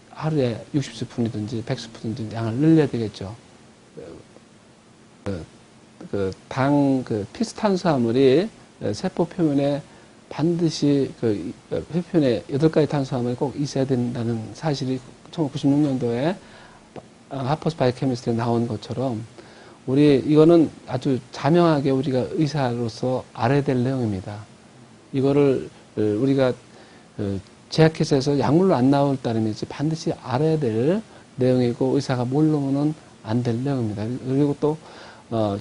Speaker 7: 하루에 60스푼이든지 100스푼이든지 양을 늘려야 되겠죠. 필수탄수화물이 세포 표면에 반드시 표면에 8가지 탄수화물이 꼭 있어야 된다는 사실이 1996년도에 하퍼스 바이오케미스트리에 나온 것처럼 이거는 아주 자명하게 우리가 의사로서 알아야 될 내용입니다. 이거를 우리가 제약회사에서 약물로 안 나올 따름이지 반드시 알아야 될 내용이고 의사가 모르면은 안 될 내용입니다. 그리고 또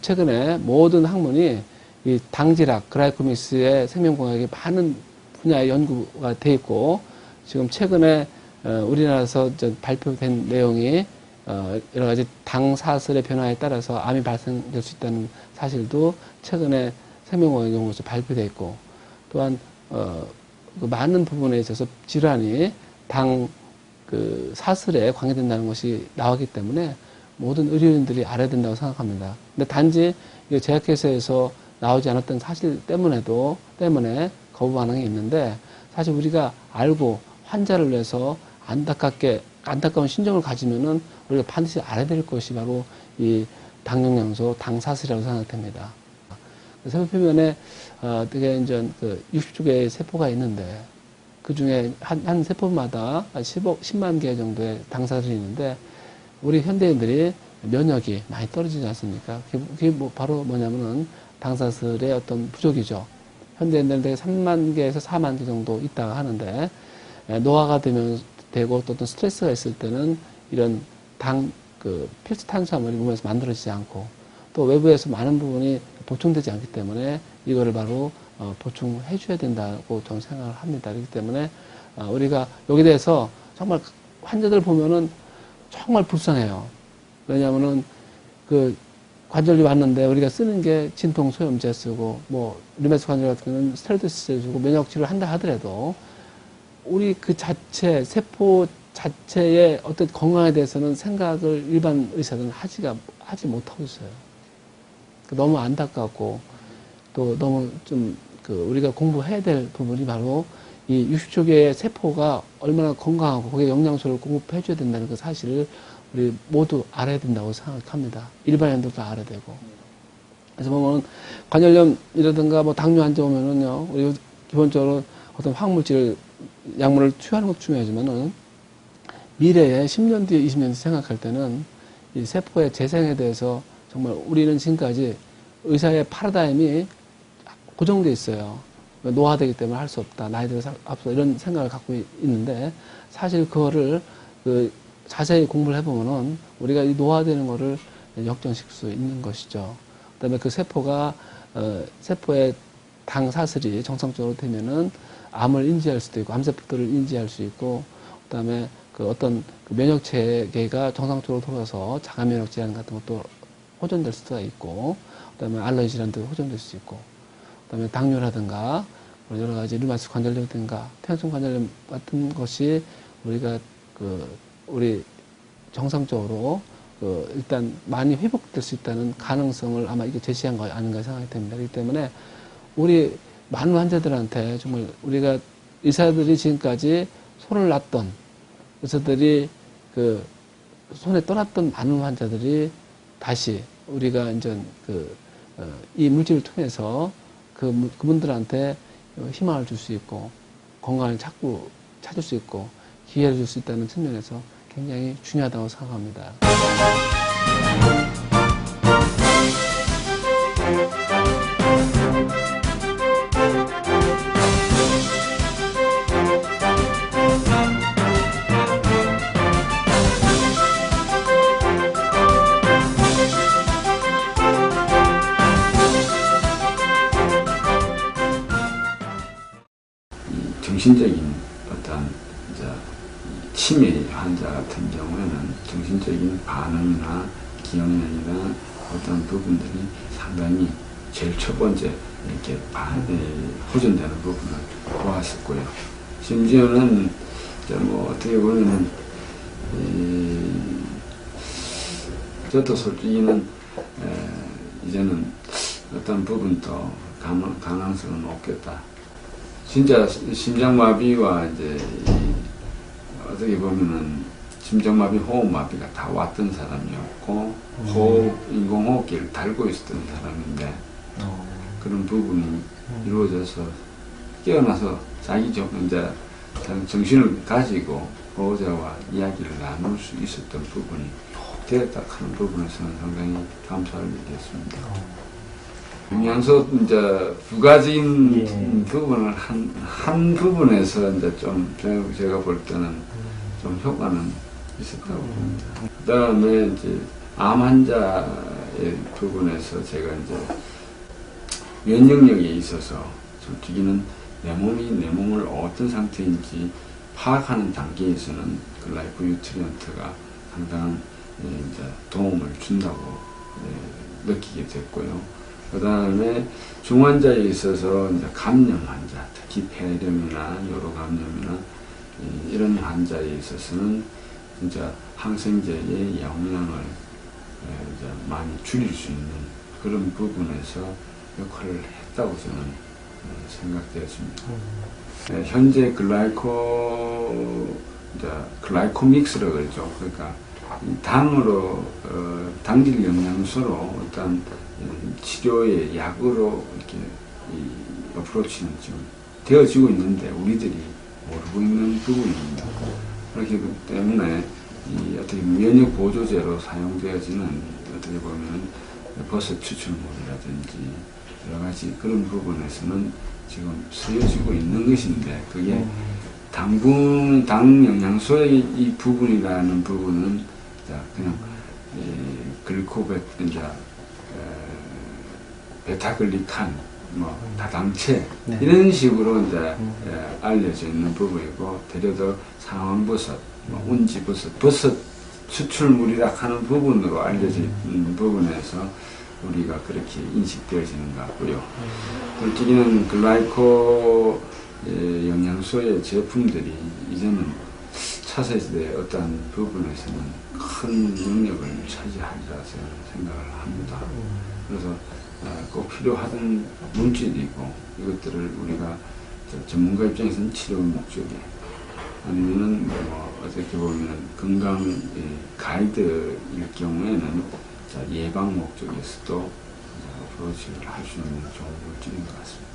Speaker 7: 최근에 모든 학문이 이 당질학, 그라이코미스의 생명공학이 많은 분야의 연구가 돼 있고 지금 최근에 우리나라에서 발표된 내용이 여러 가지 당사슬의 변화에 따라서 암이 발생될 수 있다는 사실도 최근에 생명공학 연구에서 발표돼 있고 또한 많은 부분에 있어서 질환이 사슬에 관계된다는 것이 나왔기 때문에 모든 의료인들이 알아야 된다고 생각합니다. 근데 단지 제약회사에서 나오지 않았던 사실 때문에 거부 반응이 있는데 사실 우리가 알고 환자를 위해서 안타까운 심정을 가지면은 우리가 반드시 알아야 될 것이 바로 이 당영양소, 당사슬이라고 생각됩니다. 세포 표면에 되게 이제 60조 개의 세포가 있는데 그 중에 한 세포마다 10만 개 정도의 당사슬이 있는데 우리 현대인들이 면역이 많이 떨어지지 않습니까? 그게 바로 뭐냐면은 당사슬의 어떤 부족이죠. 현대인들은 되게 3만 개에서 4만 개 정도 있다가 하는데 노화가 되고 또 어떤 스트레스가 있을 때는 이런 필수 탄수화물이 몸에서 만들어지지 않고 또 외부에서 많은 부분이 보충되지 않기 때문에 이거를 바로 보충해 줘야 된다고 저는 생각을 합니다. 그렇기 때문에 우리가 여기에 대해서 정말 환자들 보면은 정말 불쌍해요. 왜냐하면은 관절이 왔는데 우리가 쓰는 게 진통 소염제 쓰고 뭐 류마티스 관절 같은 경우는 스테로이드 쓰고 면역 치료를 한다 하더라도 우리 세포 자체의 어떤 건강에 대해서는 생각을 일반 의사들은 하지 못하고 있어요. 너무 안타깝고 또 너무 우리가 공부해야 될 부분이 바로 이 60조 개의 세포가 얼마나 건강하고 거기에 영양소를 공급해 줘야 된다는 그 사실을 우리 모두 알아야 된다고 생각합니다. 일반인들도 알아야 되고. 그래서 보면 관절염이라든가 뭐 당뇨 환자 오면은요, 우리 기본적으로 어떤 화학물질을, 약물을 투여하는 것도 중요하지만은 미래에 10년 뒤에 20년 뒤에 생각할 때는 이 세포의 재생에 대해서 정말 우리는 지금까지 의사의 파라다임이 고정되어 있어요. 노화되기 때문에 할 수 없다. 나이 들어서 앞서 이런 생각을 갖고 있는데 사실 그거를 자세히 공부를 해보면은 우리가 이 노화되는 거를 역전시킬 수 있는 것이죠. 그 다음에 그 세포의 당사슬이 정상적으로 되면은 암을 인지할 수도 있고, 암세포들을 인지할 수 있고, 그 다음에 어떤 면역체계가 정상적으로 돌아서 자가 면역 질환 같은 것도 호전될 수가 있고, 그 다음에 알러지 질환도 호전될 수 있고, 그 다음에 당뇨라든가, 여러 가지 류마티스 관절염이라든가, 폐렴성 관절염 같은 것이 우리가 우리 정상적으로 일단 많이 회복될 수 있다는 가능성을 아마 이게 제시한 거 아닌가 생각이 됩니다. 그렇기 때문에 우리 많은 환자들한테 정말 우리가 의사들이 지금까지 손을 놨던 의사들이 손에 떠났던 많은 환자들이 다시 우리가 이제 이 물질을 통해서 그분들한테 희망을 줄 수 있고 건강을 찾을 수 있고 기회를 줄 수 있다는 측면에서 굉장히 중요하다고 생각합니다.
Speaker 8: 정신적인 어떤 치매 환자 같은 경우에는 정신적인 반응이나 기억력이나 어떤 부분들이 상당히 제일 첫 번째 이렇게 호전되는 부분을 보았었고요. 심지어는 뭐 어떻게 보면 저도 솔직히는 이제는 어떤 부분도 가능성은 없겠다. 진짜 심장마비와 이제 어떻게 보면은 심장마비, 호흡마비가 다 왔던 사람이었고 인공호흡기를 달고 있었던 사람인데 그런 부분이 이루어져서 깨어나서 자기 이제 정신을 가지고 보호자와 이야기를 나눌 수 있었던 부분이 되었다 하는 부분에서는 상당히 감사를 느꼈습니다. 영양소 이제 부가적인 부분을 한 부분에서 이제 좀 제가 볼 때는 좀 효과는 있었다고 봅니다. 그다음에 이제 암 환자의 부분에서 제가 이제 면역력에 있어서 솔직히는 내 몸을 어떤 상태인지 파악하는 단계에서는 글라이코 뉴트리언트가 상당한 이제 도움을 준다고 느끼게 됐고요. 그 다음에 중환자에 있어서 이제 감염 환자, 특히 폐렴이나 요로 감염이나 이런 환자에 있어서는 진짜 항생제의 영향을 이제 많이 줄일 수 있는 그런 부분에서 역할을 했다고 저는 생각되었습니다. 현재 글라이코믹스라고 그러죠. 그러니까 당으로 당질 영양소로 어떤 치료의 약으로 이렇게 어프로치는 지금 되어지고 있는데 우리들이 모르고 있는 부분입니다. 그렇기 때문에 어떻게 면역 보조제로 사용되어지는 어떻게 보면 버섯 추출물이라든지 여러 가지 그런 부분에서는 지금 쓰여지고 있는 것인데 그게 당 영양소의 이 부분이라는 부분은 그냥 베타글리칸, 뭐 다당체 이런 식으로 이제 알려져 있는 부분이고 대려도 상황버섯, 운지버섯, 버섯 추출물이라 하는 부분으로 알려져 있는 부분에서 우리가 그렇게 인식되어지는 것 같고요. 솔직히는 글라이코 영양소의 제품들이 이제는 차세대 어떤 부분에서는 큰 영역을 차지하리라 생각을 합니다. 그래서 꼭 필요하던 물질이고 이것들을 우리가 전문가 입장에서는 치료 목적에 아니면은 뭐 어떻게 보면 건강 가이드일 경우에는 예방 목적에서도 어프로치를 할 수 있는 좋은 물질인 것 같습니다.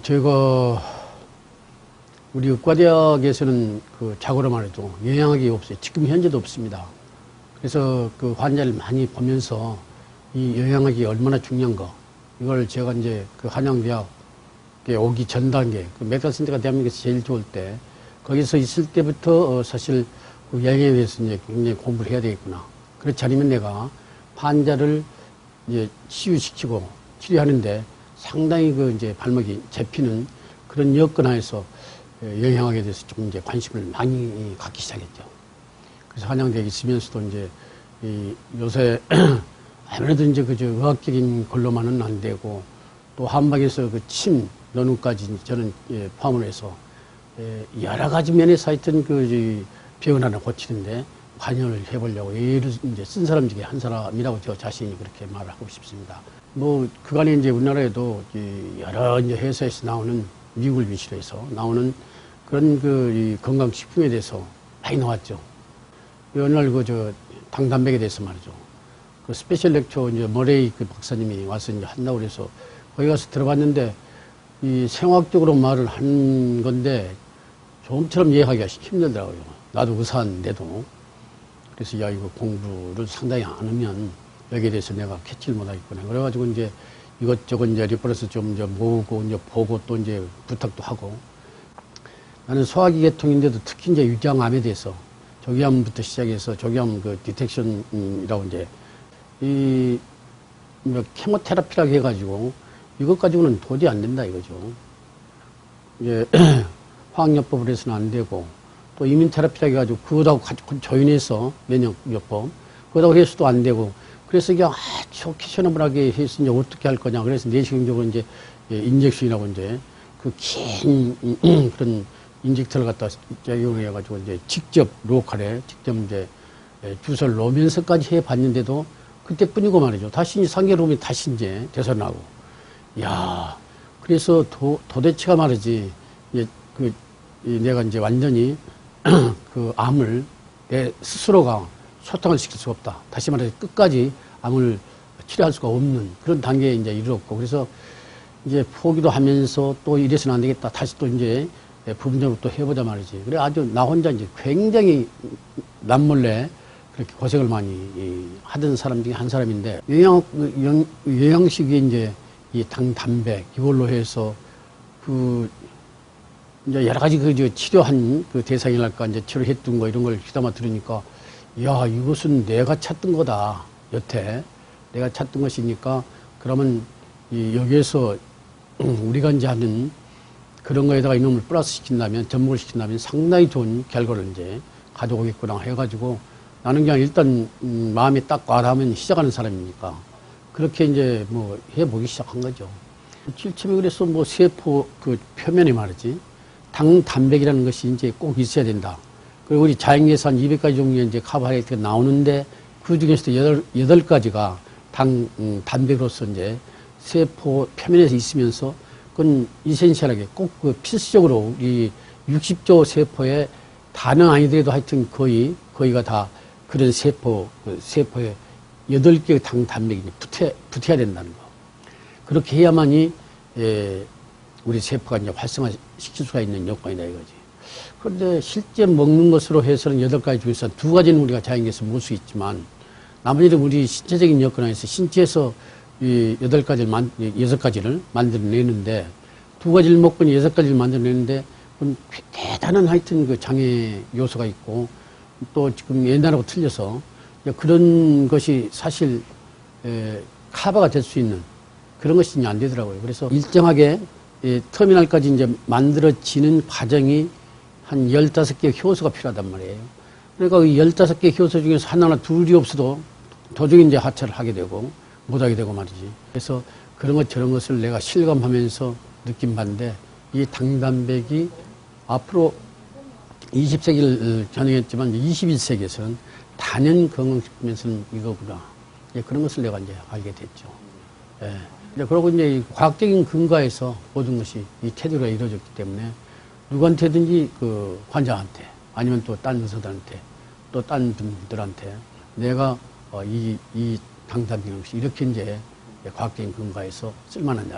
Speaker 9: 제가 우리 의과대학에서는 그 자고로 말해도 영양학이 없어요. 지금 현재도 없습니다. 그래서 그 환자를 많이 보면서 이 영양학이 얼마나 중요한가 이걸 제가 이제 그 한양대학에 오기 전 단계 그 메디컬 센터가 대한민국에서 제일 좋을 때 거기서 있을 때부터 사실 그 영양에 대해서 이제 굉장히 공부를 해야 되겠구나. 그렇지 않으면 내가 환자를 이제 치유시키고 치료하는데 상당히 그 이제 발목이 잡히는 그런 여건하에서 영양학에 대해서 좀 이제 관심을 많이 갖기 시작했죠. 그래서 한양대에 있으면서도 이제 요새 아무래도 이제 그저 의학적인 걸로만은 안 되고 또 한방에서 그 침 논문까지 저는 포함을 해서 여러 가지 면에서 하여튼 그 병을 하나 고치는데 관여를 해보려고 예를 이제 쓴 사람 중에 한 사람이라고 저 자신이 그렇게 말을 하고 싶습니다. 뭐 그간에 이제 우리나라에도 여러 이제 회사에서 나오는 미국을 위시로 해서 나오는 그런 그 건강식품에 대해서 많이 나왔죠. 어느 날 그 당단백에 대해서 말이죠. 그 스페셜 렉처 이제 머레이 그 박사님이 와서 이제 한다고 그래서 거기 가서 들어봤는데 이 생화학적으로 말을 한 건데 좀처럼 이해하기가 힘들더라고요. 나도 의사인데도. 그래서 야, 이거 공부를 상당히 안 하면 여기에 대해서 내가 캐치를 못하겠구나. 그래가지고 이제 이것저것 이제 리퍼런스 좀 이제 모으고 이제 보고 또 이제 부탁도 하고. 나는 소화기 계통인데도 특히 이제 유장암에 대해서 조기암부터 시작해서 조기암 그 디텍션이라고 이제 뭐 케모테라피라고 해가지고 이것 가지고는 도저히 안 된다 이거죠. 이제 화학요법을 해서는 안 되고 또 이민테라피라고 해가지고 그거하고 같이 조인해서 면역요법 그거하고 해서도 안 되고 그래서 이게 아주 캐셔너블하게 해서 이제 어떻게 할 거냐 그래서 내시경적으로 이제 인젝션이라고 이제 그 긴 그런 인젝터를 갖다 적용해가지고 이제 직접 로컬에 직접 이제 주사를 놓으면서까지 해봤는데도 그때뿐이고 말이죠. 다시 이제 3개월 후면 다시 이제 되살아나고. 야 그래서 도대체가 말이지, 이제 내가 이제 완전히 그 암을 내 스스로가 소탕을 시킬 수가 없다. 다시 말해서 끝까지 암을 치료할 수가 없는 그런 단계에 이제 이르렀고, 그래서 이제 포기도 하면서 또 이래서는 안 되겠다. 다시 또 이제 부분적으로 또 해보자 말이지. 그래 아주 나 혼자 이제 굉장히 남몰래 그렇게 고생을 많이 하던 사람 중에 한 사람인데, 영양식이 이제 이 당, 단백, 이걸로 해서 이제 여러 가지 치료한 대상이랄까, 이제 치료했던 거 이런 걸 귀담아 들으니까, 야, 이것은 내가 찾던 거다. 여태. 내가 찾던 것이니까, 그러면 여기에서 우리가 이제 하는 그런 거에다가 이놈을 플러스 시킨다면, 접목을 시킨다면 상당히 좋은 결과를 이제 가져오겠구나 해가지고, 나는 그냥 일단 마음이 딱 와닿으면 시작하는 사람이니까 그렇게 이제 뭐 해보기 시작한 거죠. 실제로 그래서 뭐 세포 표면에 말이지 당 단백이라는 것이 이제 꼭 있어야 된다. 그리고 우리 자연계에서 한 200가지 종류의 이제 카보하이드레이트가 나오는데 그 중에서도 8가지가 단백으로서 이제 세포 표면에서 있으면서 그건 이센셜하게 꼭 필수적으로 우리 60조 세포에 다는 아니더라도 하여튼 거의가 다 그런 세포에 8개의 당 단백이 붙어야 된다는 거. 그렇게 해야만이, 우리 세포가 이제 활성화 시킬 수가 있는 요건이다 이거지. 그런데 실제 먹는 것으로 해서는 8가지 중에서 2가지는 우리가 자연계에서 먹을 수 있지만, 나머지는 우리 신체적인 여건에서 신체에서 이 6가지를 만들어내는데, 2가지를 먹고 6가지를 만들어내는데, 대단한 하여튼 장애 요소가 있고, 또 지금 옛날하고 틀려서 그런 것이 사실 커버가 될 수 있는 그런 것이 안 되더라고요. 그래서 일정하게 터미널까지 이제 만들어지는 과정이 한 15개의 효소가 필요하단 말이에요. 그러니까 그 15개의 효소 중에서 하나나 둘이 없어도 도중에 이제 하차를 하게 되고 못하게 되고 말이지. 그래서 그런 것 저런 것을 내가 실감하면서 느낀 바인데, 이 당단백이 앞으로 20세기를 전행했지만 21세기에서는 단연 건강식품에서는 이거구나. 그런 것을 내가 이제 알게 됐죠. 예. 그러고 이제 과학적인 근거에서 모든 것이 이 태도가 이루어졌기 때문에 누구한테든지 환자한테 아니면 또 딴 의사들한테 또 딴 분들한테 내가 이 당단백 음식 이렇게 이제 과학적인 근거에서 쓸만한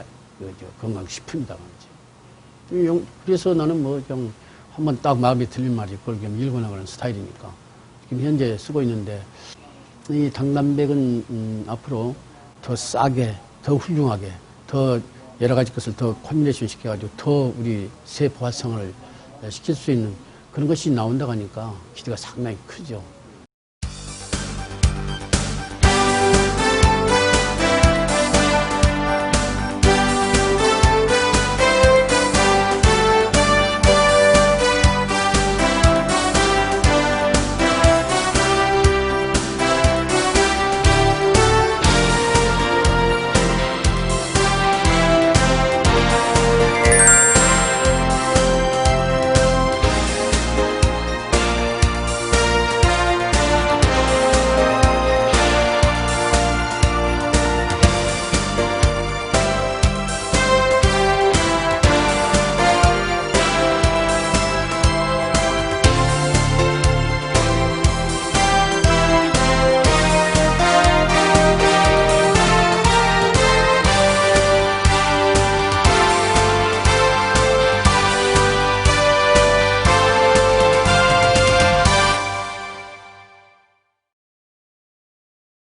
Speaker 9: 건강식품이다 말이지. 그래서 나는 뭐 좀 한번 딱 마음에 들린 말이 그걸 좀 읽어나가는 스타일이니까 지금 현재 쓰고 있는데, 이 당단백은 앞으로 더 싸게, 더 훌륭하게, 더 여러 가지 것을 더 콤비네이션 시켜가지고 더 우리 세포 활성화를 시킬 수 있는 그런 것이 나온다고 하니까 기대가 상당히 크죠.